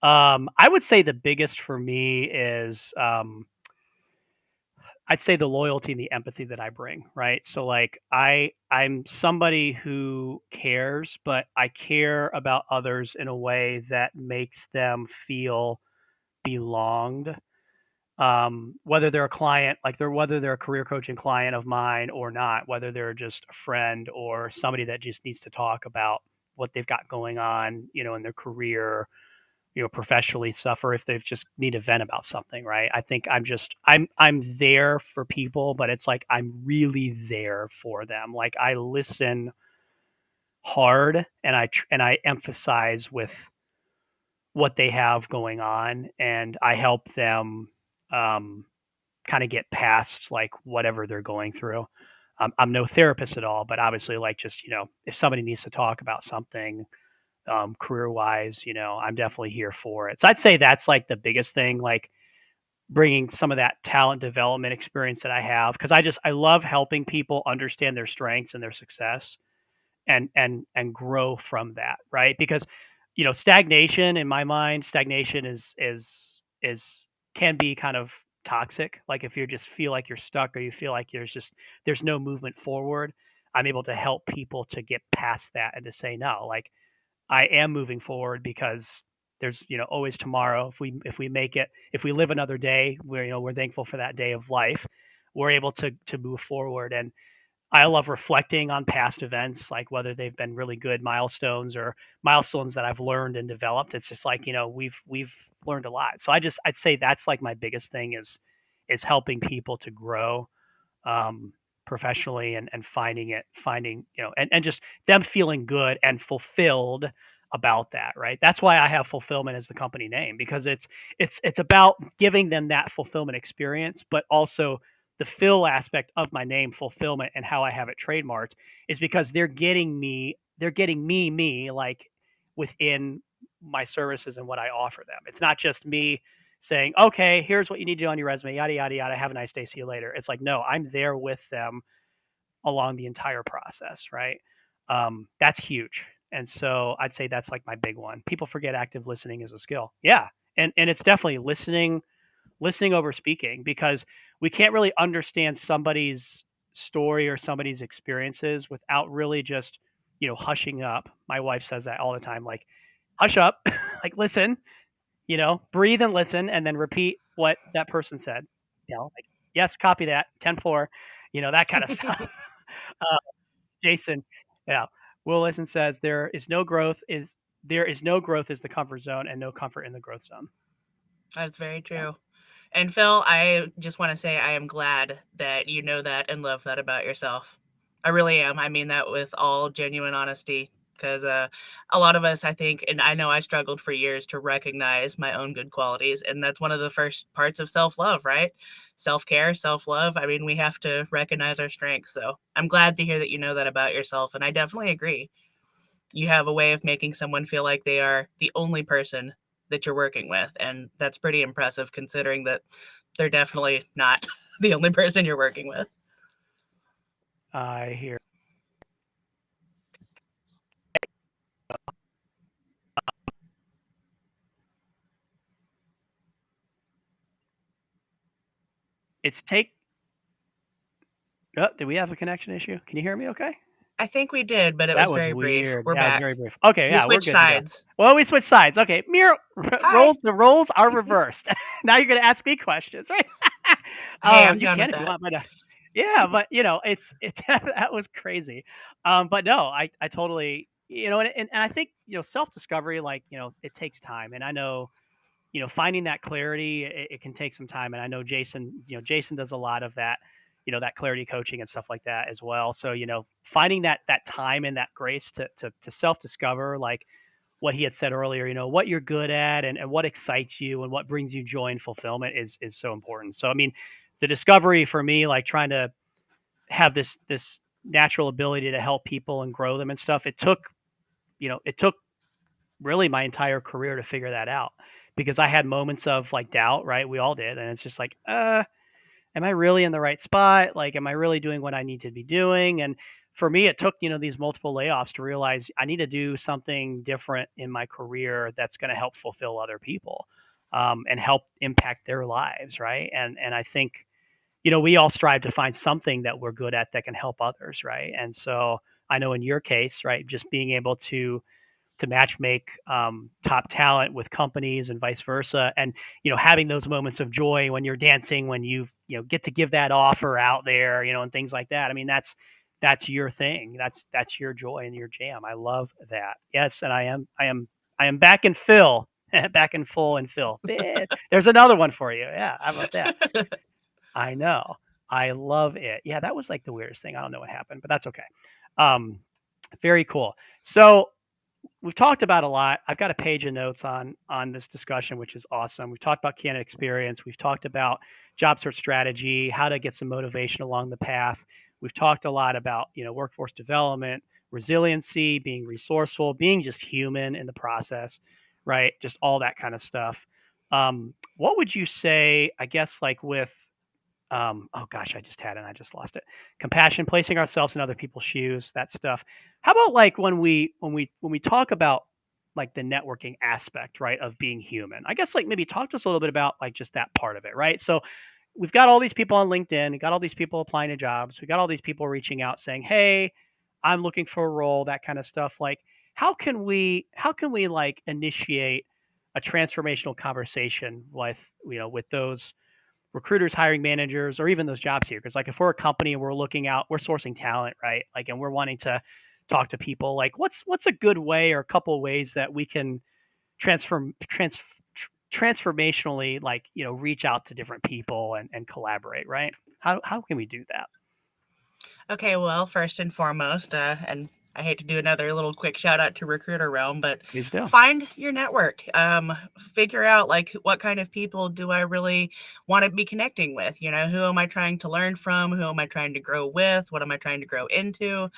I would say the biggest for me is I'd say the loyalty and the empathy that I bring, right? So like I'm somebody who cares, but I care about others in a way that makes them feel belonged. Whether they're a client, like whether they're a career coaching client of mine or not, whether they're just a friend or somebody that just needs to talk about what they've got going on, in their career, professionally stuff, or if they've just need to vent about something, right? I think I'm there for people, but it's like I'm really there for them. Like I listen hard and I emphasize with what they have going on, and I help them um, kind of get past like whatever they're going through. I'm no therapist at all, but obviously, like just if somebody needs to talk about something career wise, I'm definitely here for it. So I'd say that's like the biggest thing, like bringing some of that talent development experience that I have, because I love helping people understand their strengths and their success and grow from that, right? Because stagnation in my mind, stagnation is can be kind of toxic. Like if you just feel like you're stuck or you feel like there's no movement forward, I'm able to help people to get past that and to say no, like I am moving forward because there's always tomorrow. If we make it, if we live another day, we're thankful for that day of life. We're able to move forward, and I love reflecting on past events, like whether they've been really good milestones or milestones that I've learned and developed. It's just like we've learned a lot. So I'd say that's like my biggest thing is helping people to grow um, professionally and finding and just them feeling good and fulfilled about that, right? That's why I have fulfillment as the company name, because it's about giving them that fulfillment experience, but also the fill aspect of my name, fulfillment, and how I have it trademarked is because they're getting me like within my services and what I offer them. It's not just me saying, okay, here's what you need to do on your resume, yada, yada, yada. Have a nice day. See you later. It's like, no, I'm there with them along the entire process, right? That's huge. And so I'd say that's like my big one. People forget active listening is a skill. Yeah. And it's definitely listening over speaking, because we can't really understand somebody's story or somebody's experiences without really just, hushing up. My wife says that all the time, like, hush up, like, listen, breathe and listen, and then repeat what that person said. Like, yes, copy that, 10-4, that kind of stuff. Uh, Jason, yeah. Will Listen says there is no growth is the comfort zone and no comfort in the growth zone. That's very Yeah. true. And Phil, I just want to say I am glad that you know that and love that about yourself. I really am. I mean that with all genuine honesty, because a lot of us, I think, and I know I struggled for years to recognize my own good qualities. And that's one of the first parts of self love, right? Self care, self love. I mean, we have to recognize our strengths. So I'm glad to hear that you know that about yourself. And I definitely agree. You have a way of making someone feel like they are the only person that you're working with, and that's pretty impressive considering that they're definitely not the only person you're working with. I hear it's take. Oh, do we have a connection issue? Can you hear me? Okay. I think we did, but it That was was very brief. weird. We're Yeah, it was very back. brief. Okay, We yeah, we're switched good to go. sides. Well, we switched sides. Okay, mirror Hi. roles. The roles are reversed. Now you're going to ask me questions, right? Hey, I'm You down can with if you that. want, but yeah, but it's that was crazy. But no, I totally. and I think, self-discovery, like, it takes time. And I know, finding that clarity, it can take some time. And I know Jason does a lot of that, that clarity coaching and stuff like that as well. So, finding that time and that grace to self-discover, like what he had said earlier, what you're good at, and what excites you and what brings you joy and fulfillment is so important. So, I mean, the discovery for me, like trying to have this natural ability to help people and grow them and stuff, it took really my entire career to figure that out, because I had moments of like doubt, right? We all did. And it's just like, am I really in the right spot? Like, am I really doing what I need to be doing? And for me, it took, these multiple layoffs to realize I need to do something different in my career that's going to help fulfill other people, and help impact their lives. Right. And I think, we all strive to find something that we're good at that can help others. Right. And so I know in your case, right, just being able to match make, top talent with companies and vice versa, and having those moments of joy when you're dancing, when you get to give that offer out there, and things like that. I mean, that's your thing. That's your joy and your jam. I love that. Yes, and I am back in Phil, back in full and Phil. There's another one for you. Yeah, how about that? I know. I love it. Yeah, that was like the weirdest thing. I don't know what happened, but that's okay. Um, very cool. So we've talked about a lot. I've got a page of notes on this discussion, which is awesome. We've talked about candidate experience. We've talked about job search strategy, how to get some motivation along the path. We've talked a lot about, workforce development, resiliency, being resourceful, being just human in the process, right? Just all that kind of stuff. What would you say, I guess, like with, oh gosh, I just had it and I just lost it. Compassion, placing ourselves in other people's shoes, that stuff. How about like when we talk about like the networking aspect, right, of being human? I guess like maybe talk to us a little bit about like just that part of it, right? So we've got all these people on LinkedIn, we got all these people applying to jobs, we got all these people reaching out saying, "Hey, I'm looking for a role," that kind of stuff. Like how can we like initiate a transformational conversation with those recruiters, hiring managers, or even those job seekers? Like if we're a company and we're sourcing talent, right? Like, and we're wanting to talk to people, like what's a good way or a couple of ways that we can transform transformationally, like, reach out to different people and collaborate, right? How can we do that? Okay, well, first and foremost, and I hate to do another little quick shout out to Recruiter Realm, but Please do. find your network. Figure out like what kind of people do I really want to be connecting with? Who am I trying to learn from? Who am I trying to grow with? What am I trying to grow into?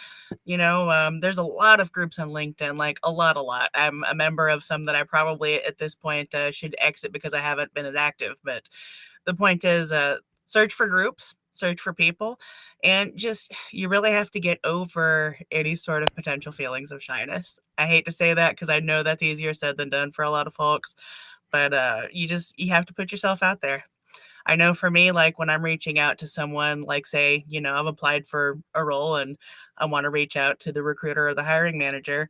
There's a lot of groups on LinkedIn, like a lot. I'm a member of some that I probably at this point should exit because I haven't been as active. But the point is, search for groups, search for people, and just you really have to get over any sort of potential feelings of shyness. I hate to say that because I know that's easier said than done for a lot of folks, but you have to put yourself out there. I know for me, like when I'm reaching out to someone, like say, I've applied for a role and I want to reach out to the recruiter or the hiring manager,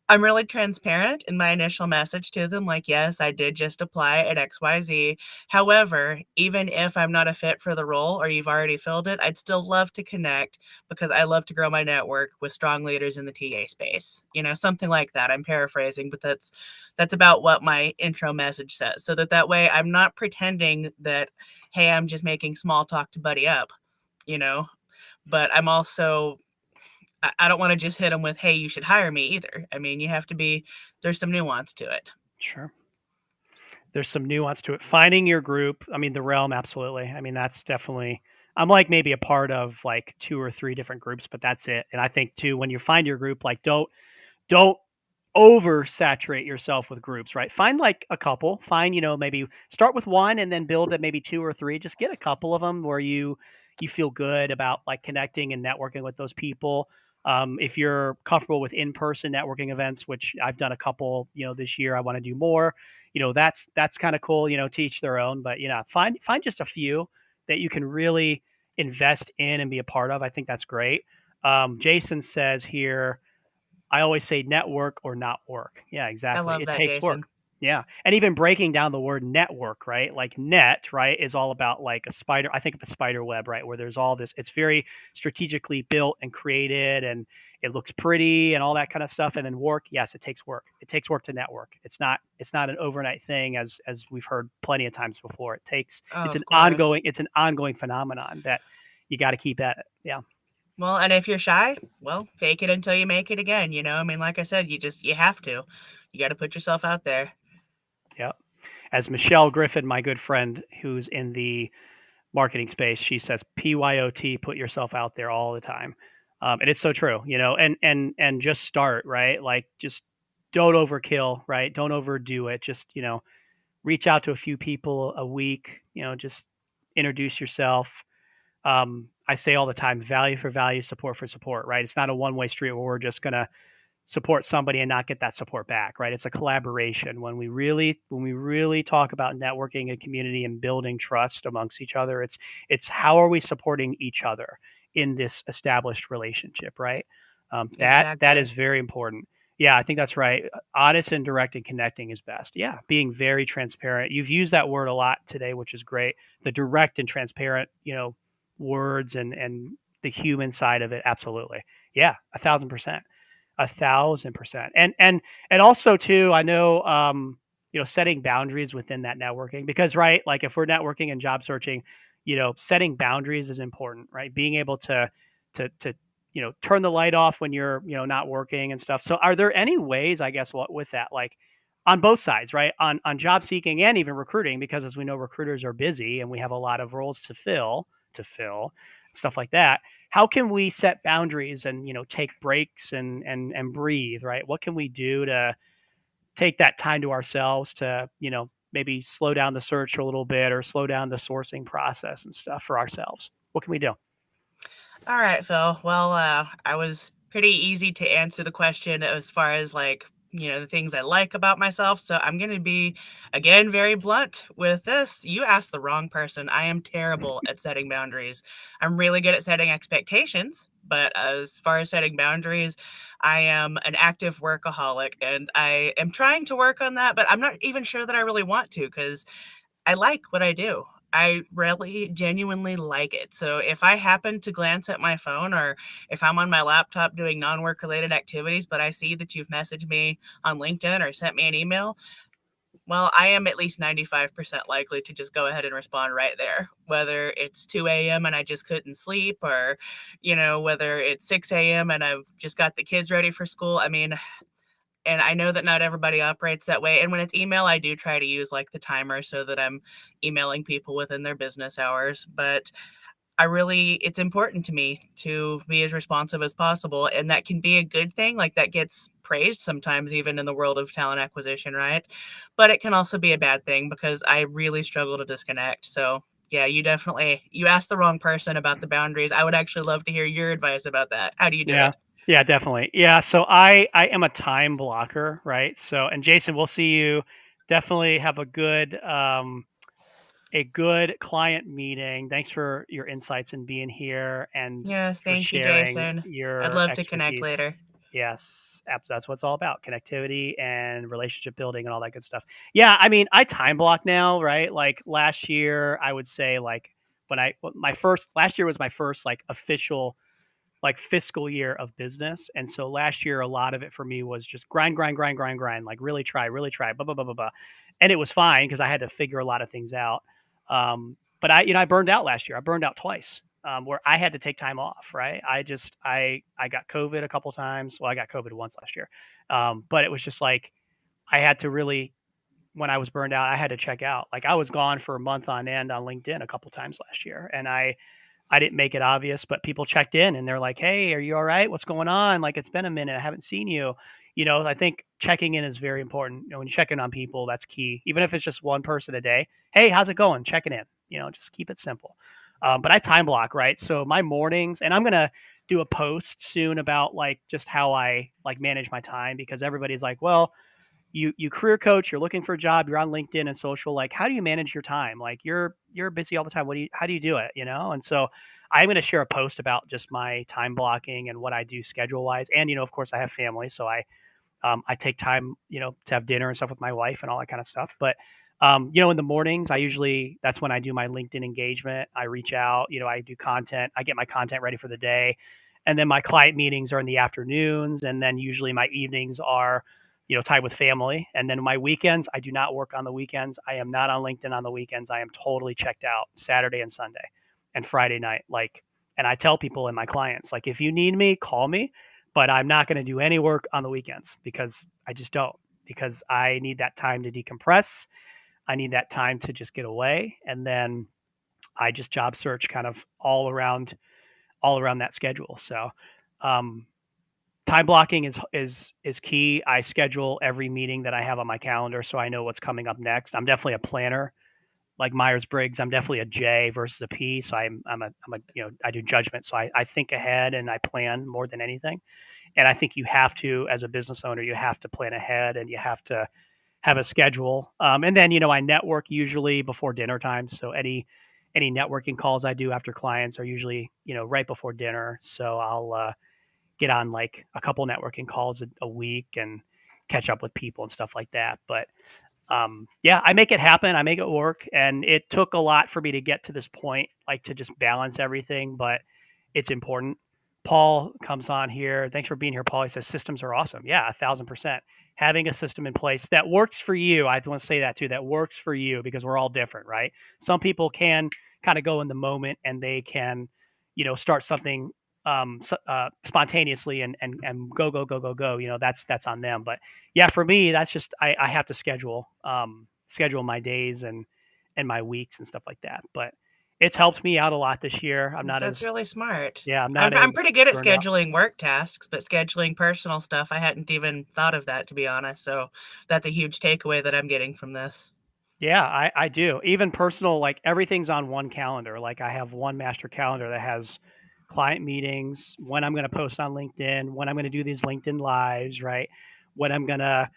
I'm really transparent in my initial message to them, like, yes, I did just apply at XYZ. However, even if I'm not a fit for the role or you've already filled it, I'd still love to connect because I love to grow my network with strong leaders in the TA space. Something like that. I'm paraphrasing, but that's about what my intro message says. So that way I'm not pretending that, hey, I'm just making small talk to buddy up, you know, but I'm also I don't want to just hit them with, hey, you should hire me either. I mean, there's some nuance to it. Sure. There's some nuance to it. Finding your group, I mean, the realm, absolutely. I mean, that's definitely, I'm like maybe a part of like two or three different groups, but that's it. And I think too, when you find your group, like don't oversaturate yourself with groups, right? Find like a couple. Find, maybe start with one and then build at maybe two or three. Just get a couple of them where you feel good about like connecting and networking with those people. If you're comfortable with in-person networking events, which I've done a couple, this year, I want to do more. That's kind of cool. To each their own. But find just a few that you can really invest in and be a part of. I think that's great. Jason says here, I always say network or not work. Yeah, I exactly. love It that, takes work. Jason. Yeah. And even breaking down the word network, right? Like net, right, is all about like a spider. I think of a spider web, right, where there's all this, it's very strategically built and created and it looks pretty and all that kind of stuff. And then work, yes, it takes work. It takes work to network. It's not an overnight thing as we've heard plenty of times before. Oh, It's of an course. ongoing phenomenon that you got to keep at it. Yeah. Well, and if you're shy, well, fake it until you make it again, you know? I mean, like I said, you have to. You got to put yourself out there. Yeah. As Michelle Griffin, my good friend who's in the marketing space, she says PYOT, put yourself out there all the time. And it's so true, and just start, right? Like just don't overkill, right? Don't overdo it. Just, reach out to a few people a week, just introduce yourself. I say all the time, value for value, support for support, right? It's not a one-way street where we're just going to support somebody and not get that support back, right? It's a collaboration. When we really talk about networking and community and building trust amongst each other, it's how are we supporting each other in this established relationship, right? That Exactly. is very important. Yeah, I think that's right. Honest and direct and connecting is best. Yeah, being very transparent. You've used that word a lot today, which is great. The direct and transparent, words and the human side of it. Absolutely. Yeah, 1,000%. 1,000%. And also too, I know, setting boundaries within that networking because, right, like if we're networking and job searching, setting boundaries is important, right? Being able to turn the light off when you're, not working and stuff. So are there any ways, I guess, what with that, like on both sides, right? On job seeking and even recruiting, because as we know, recruiters are busy and we have a lot of roles to fill, stuff like that. How can we set boundaries and take breaks and breathe, right? What can we do to take that time to ourselves to maybe slow down the search a little bit or slow down the sourcing process and stuff for ourselves? What can we do? All right, Phil. Well, I was pretty easy to answer the question as far as like, the things I like about myself. So I'm going to be, again, very blunt with this. You asked the wrong person. I am terrible at setting boundaries. I'm really good at setting expectations. But as far as setting boundaries, I am an active workaholic and I am trying to work on that, but I'm not even sure that I really want to because I like what I do. I really genuinely like it. So if I happen to glance at my phone or if I'm on my laptop doing non-work related activities, but I see that you've messaged me on LinkedIn or sent me an email, well, I am at least 95% likely to just go ahead and respond right there. Whether it's 2 a.m. and I just couldn't sleep or, whether it's 6 a.m. and I've just got the kids ready for school. I mean, and I know that not everybody operates that way. And when it's email, I do try to use like the timer so that I'm emailing people within their business hours. But it's important to me to be as responsive as possible. And that can be a good thing. Like that gets praised sometimes, even in the world of talent acquisition, right? But it can also be a bad thing because I really struggle to disconnect. So, yeah, you asked the wrong person about the boundaries. I would actually love to hear your advice about that. How do you do Yeah. it? Yeah, definitely. Yeah, so I am a time blocker, right? So, and Jason, we'll see you. Definitely have a good client meeting. Thanks for your insights and being here and Yes, for thank you, sharing Jason. I'd your love to connect expertise. later. Yes, that's what it's all about, connectivity and relationship building and all that good stuff. Yeah, I mean, I time block now, right? Like last year, I would say like my first last year was my first like official like fiscal year of business. And so last year, a lot of it for me was just grind, grind, grind, grind, grind, like really try, blah, blah, blah, blah, blah. And it was fine because I had to figure a lot of things out. But I burned out last year. I burned out twice, where I had to take time off, right? I got COVID a couple times. Well, I got COVID once last year. But it was just like, I had to really, when I was burned out, I had to check out. Like I was gone for a month on end on LinkedIn a couple times last year. And I didn't make it obvious, but people checked in and they're like, "Hey, are you all right? What's going on? Like, it's been a minute. I haven't seen you." I think checking in is very important. When you check in on people, that's key. Even if it's just one person a day. Hey, how's it going? Checking in. Just keep it simple. But I time block, right? So my mornings, and I'm gonna do a post soon about like just how I like manage my time because everybody's like, well, you career coach, you're looking for a job, you're on LinkedIn and social, like how do you manage your time? Like you're busy all the time. How do you do it? And so I'm going to share a post about just my time blocking and what I do schedule wise. And of course I have family, so I take time, to have dinner and stuff with my wife and all that kind of stuff. But in the mornings, that's when I do my LinkedIn engagement. I reach out, I do content, I get my content ready for the day. And then my client meetings are in the afternoons. And then usually my evenings are, tied with family. And then my weekends, I do not work on the weekends. I am not on LinkedIn on the weekends. I am totally checked out Saturday and Sunday and Friday night. And I tell people and my clients, like, if you need me, call me, but I'm not going to do any work on the weekends because I just don't, because I need that time to decompress. I need that time to just get away. And then I just job search kind of all around that schedule. So, um, time blocking is key. I schedule every meeting that I have on my calendar so I know what's coming up next. I'm definitely a planner, like Myers Briggs. I'm definitely a J versus a P. So I'm a I do judgment. So I think ahead and I plan more than anything. And I think you have to, as a business owner, you have to plan ahead and you have to have a schedule. And then I network usually before dinner time. So any networking calls I do after clients are usually right before dinner. So I'll get on like a couple networking calls a week and catch up with people and stuff like that. But yeah, I make it happen. I make it work. And it took a lot for me to get to this point, like to just balance everything, but it's important. Paul comes on here. Thanks for being here, Paul. He says systems are awesome. Yeah, 1,000%. Having a system in place that works for you. I want to say that too. That works for you because we're all different, right? Some people can kind of go in the moment and they can, start something spontaneously and go. That's on them. But yeah, for me, that's just I have to schedule my days and my weeks and stuff like that. But it's helped me out a lot this year. I'm not That's as really smart. yeah, I'm not I'm as pretty good at burned out. scheduling work tasks, but scheduling personal stuff, I hadn't even thought of that, to be honest. So that's a huge takeaway that I'm getting from this. Yeah, I do. Even personal, like everything's on one calendar. Like I have one master calendar that has client meetings, when I'm going to post on LinkedIn, when I'm going to do these LinkedIn lives, right? When I'm going to,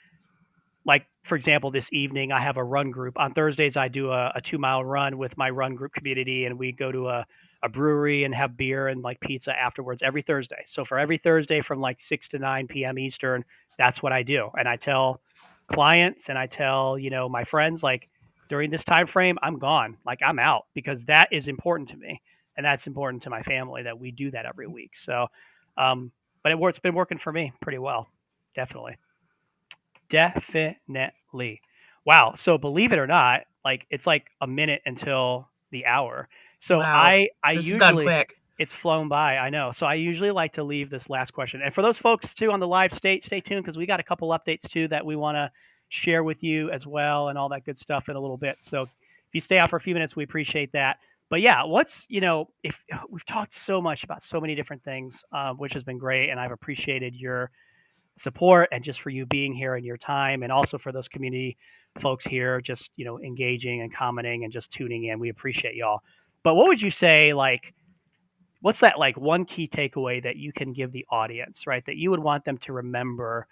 like, for example, this evening I have a run group. On Thursdays, I do a 2 mile run with my run group community, and we go to a brewery and have beer and like pizza afterwards every Thursday. So for every Thursday from like 6 to 9 p.m. Eastern, that's what I do. And I tell clients and I tell, my friends, like, during this time frame, I'm gone. Like, I'm out because that is important to me. And that's important to my family that we do that every week. So, um, but it's been working for me pretty well. Definitely. Definitely. Wow. So believe it or not, like it's like a minute until the hour. So Wow. I This has gone usually quick. it's flown by. I know. So I usually like to leave this last question. And for those folks too on the live stay tuned because we got a couple updates too that we want to share with you as well and all that good stuff in a little bit. So if you stay on for a few minutes, we appreciate that. But yeah, if we've talked so much about so many different things, which has been great, and I've appreciated your support and just for you being here and your time, and also for those community folks here just engaging and commenting and just tuning in. We appreciate y'all. But what would you say, like, what's that, like, one key takeaway that you can give the audience, right, that you would want them to remember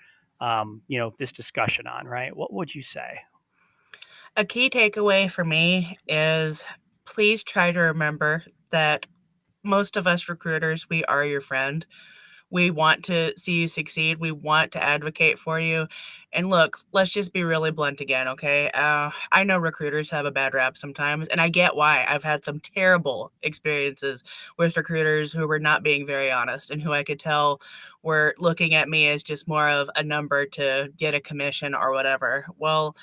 this discussion on, right? What would you say? A key takeaway for me is please try to remember that most of us recruiters, we are your friend. We want to see you succeed. We want to advocate for you. And look, let's just be really blunt again, okay? I know recruiters have a bad rap sometimes, and I get why. I've had some terrible experiences with recruiters who were not being very honest and who I could tell were looking at me as just more of a number to get a commission or whatever. Well,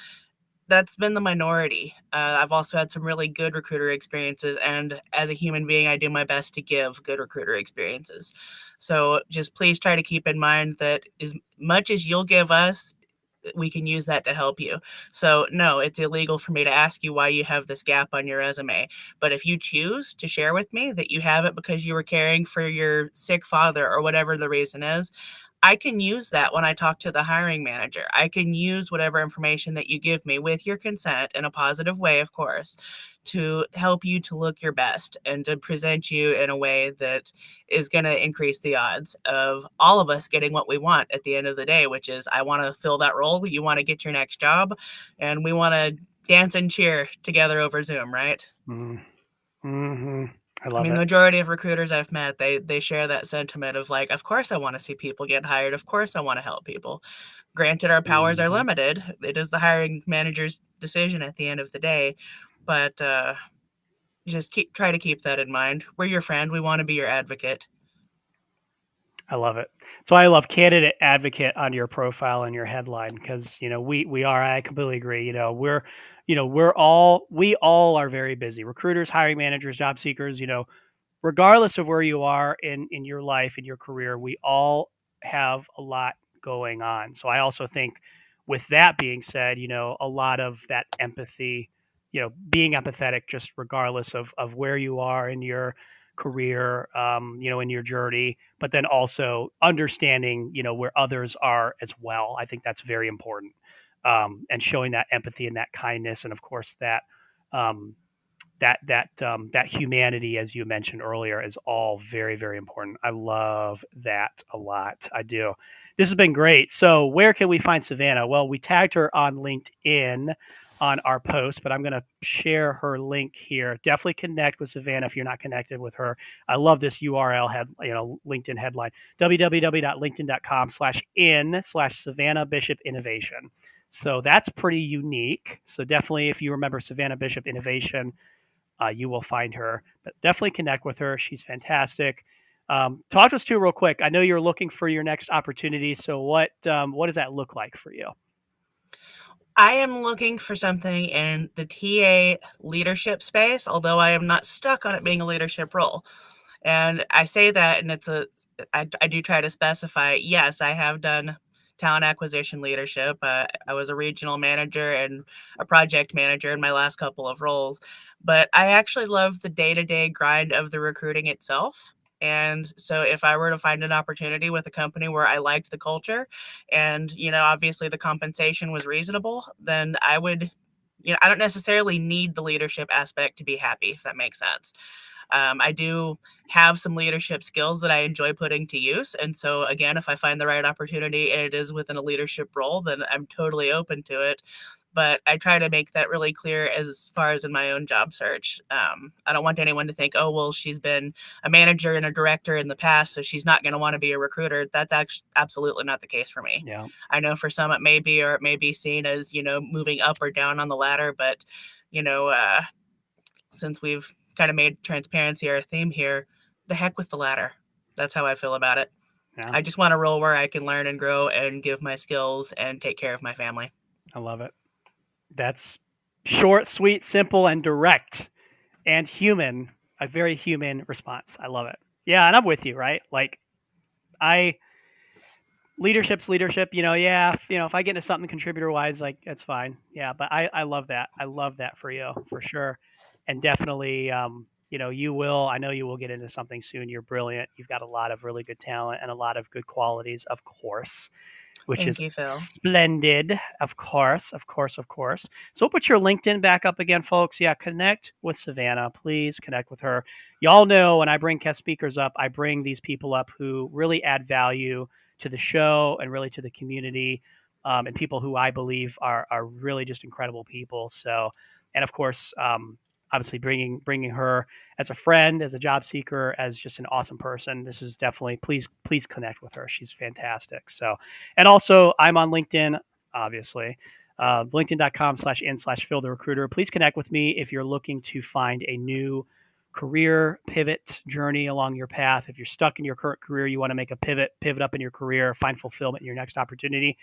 that's been the minority. I've also had some really good recruiter experiences, and as a human being, I do my best to give good recruiter experiences. So just please try to keep in mind that as much as you'll give us, we can use that to help you. So, no, it's illegal for me to ask you why you have this gap on your resume. But if you choose to share with me that you have it because you were caring for your sick father or whatever the reason is, I can use that when I talk to the hiring manager. I can use whatever information that you give me with your consent in a positive way, of course, to help you to look your best and to present you in a way that is going to increase the odds of all of us getting what we want at the end of the day, which is I want to fill that role. You want to get your next job, and we want to dance and cheer together over Zoom, right? Mm-hmm. I I love mean, the it. majority of recruiters I've met, they share that sentiment of like, of course I want to see people get hired. Of course I want to help people. Granted, our powers are Mhm. limited. It is the hiring manager's decision at the end of the day, but just try to keep that in mind. We're your friend. We want to be your advocate. I love it. So I love candidate advocate on your profile and your headline because we are. I completely agree. We all are very busy. Recruiters, hiring managers, job seekers. Regardless of where you are in your life, in your career, we all have a lot going on. So I also think, with that being said, a lot of that empathy, being empathetic, just regardless of where you are in your career, in your journey, but then also understanding, where others are as well. I think that's very important, and showing that empathy and that kindness, and of course um, that humanity, as you mentioned earlier, is all very, very important. I love that a lot. I do. This has been great. So where can we find Savannah? Well, we tagged her on LinkedIn on our post, but I'm going to share her link here. Definitely connect with Savannah if you're not connected with her. I love this URL LinkedIn headline: www.linkedin.com/in/Savannah Bishop Innovation. So that's pretty unique. So definitely, if you remember Savannah Bishop Innovation, you will find her. But definitely connect with her. She's fantastic. Talk to us too, real quick. I know you're looking for your next opportunity. So what does that look like for you? I am looking for something in the TA leadership space, although I am not stuck on it being a leadership role. And I say that, and I do try to specify, yes, I have done talent acquisition leadership. I was a regional manager and a project manager in my last couple of roles, but I actually love the day to day grind of the recruiting itself. And so if I were to find an opportunity with a company where I liked the culture and, obviously the compensation was reasonable, then I would, I don't necessarily need the leadership aspect to be happy, if that makes sense. I do have some leadership skills that I enjoy putting to use. And so, again, if I find the right opportunity and it is within a leadership role, then I'm totally open to it. But I try to make that really clear as far as in my own job search. I don't want anyone to think, oh, well, she's been a manager and a director in the past, so she's not going to want to be a recruiter. That's actually absolutely not the case for me. Yeah, I know for some it may be, or it may be seen as, moving up or down on the ladder, but, you know, uh, since we've kind of made transparency our theme here, the heck with the latter. That's how I feel about it. yeah, I just want a role where I can learn and grow and give my skills and take care of my family. I love it. That's short, sweet, simple, and direct, and human. A very human response. I love it. Yeah, and I'm with you. Right? Like I leadership's leadership. Yeah. If I get into something contributor wise, like that's fine. Yeah, but I love that. I love that for you for sure, and definitely. You will. I know you will get into something soon. You're brilliant. You've got a lot of really good talent and a lot of good qualities, of course, which Thank is you, Phil. splendid. Of course, of course, of course. So we'll put your LinkedIn back up again, folks. Yeah, connect with Savannah. Please connect with her. Y'all know when I bring guest speakers up, I bring these people up who really add value to the show and really to the community, and people who I believe are really just incredible people. So, and of course, obviously bringing her as a friend, as a job seeker, as just an awesome person. This is definitely, please connect with her. She's fantastic. So, and also I'm on LinkedIn, obviously. LinkedIn.com/in/Phil the Recruiter. Please connect with me if you're looking to find a new career pivot journey along your path. If you're stuck in your current career, you want to make a pivot up in your career, find fulfillment in your next opportunity.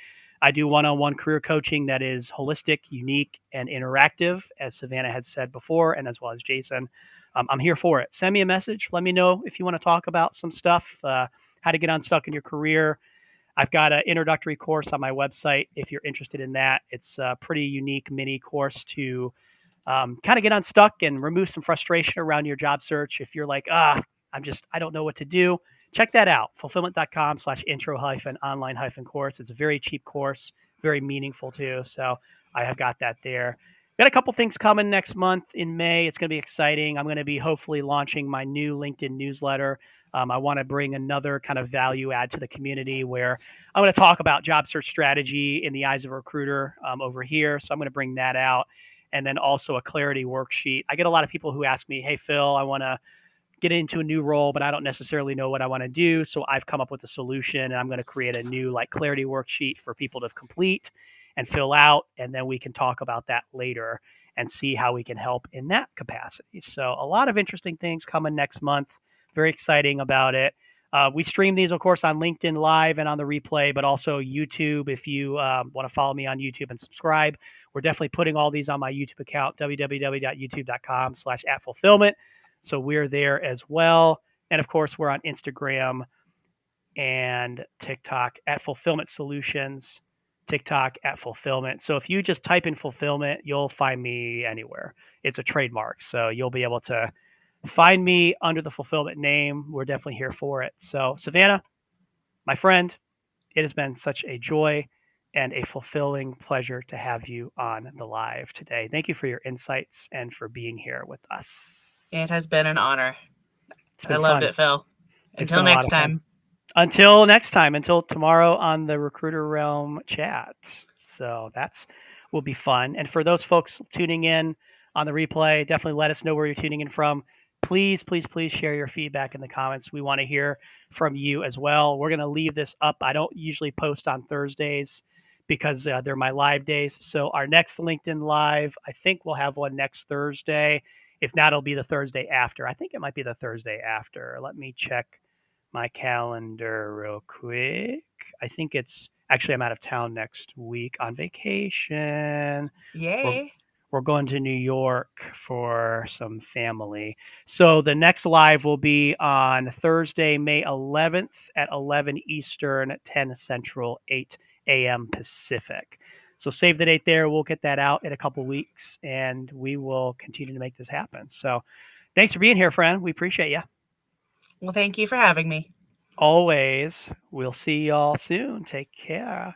I do one-on-one career coaching that is holistic, unique, and interactive, as Savannah has said before, and as well as Jason. I'm here for it. Send me a message. Let me know if you want to talk about some stuff, how to get unstuck in your career. I've got an introductory course on my website if you're interested in that. It's a pretty unique mini course to kind of get unstuck and remove some frustration around your job search. If you're like, I don't know what to do, check that out. Fulfillment.com/intro online course. It's a very cheap course, very meaningful too. So I have got that there. Got a couple things coming next month in May. It's going to be exciting. I'm going to be hopefully launching my new LinkedIn newsletter. I want to bring another kind of value add to the community where I'm going to talk about job search strategy in the eyes of a recruiter over here. So I'm going to bring that out, and then also a clarity worksheet. I get a lot of people who ask me, "Hey Phil, I want to get into a new role, but I don't necessarily know what I want to do. So I've come up with a solution, and I'm going to create a new like clarity worksheet for people to complete and fill out, and then we can talk about that later and see how we can help in that capacity. So a lot of interesting things coming next month. Very exciting about it. We stream these, of course, on LinkedIn Live and on the replay, but also YouTube. If you want to follow me on YouTube and subscribe, we're definitely putting all these on my YouTube account, www.youtube.com/@FulPhillment. So we're there as well. And of course, we're on Instagram and TikTok at FulPhillment Solutions, TikTok at FulPhillment. So if you just type in FulPhillment, you'll find me anywhere. It's a trademark. So you'll be able to find me under the FulPhillment name. We're definitely here for it. So, Savannah, my friend, it has been such a joy and a fulfilling pleasure to have you on the live today. Thank you for your insights and for being here with us. It has been an honor. I loved fun. it, Phil. It's Until been a lot next of fun. time. Until next time, until tomorrow on the Recruiter Realm chat. So that's will be fun. And for those folks tuning in on the replay, definitely let us know where you're tuning in from. Please, please, please share your feedback in the comments. We want to hear from you as well. We're going to leave this up. I don't usually post on Thursdays because they're my live days. So our next LinkedIn Live, I think we'll have one next Thursday. If not, it'll be the Thursday after. I think it might be the Thursday after. Let me check my calendar real quick. I think it's actually I'm out of town next week on vacation. Yay. We're going to New York for some family. So the next live will be on Thursday, May 11th at 11 Eastern, 10 Central, 8 a.m. Pacific. So save the date there. We'll get that out in a couple weeks, and we will continue to make this happen. So thanks for being here, friend. We appreciate you. Well, thank you for having me. Always. We'll see y'all soon. Take care.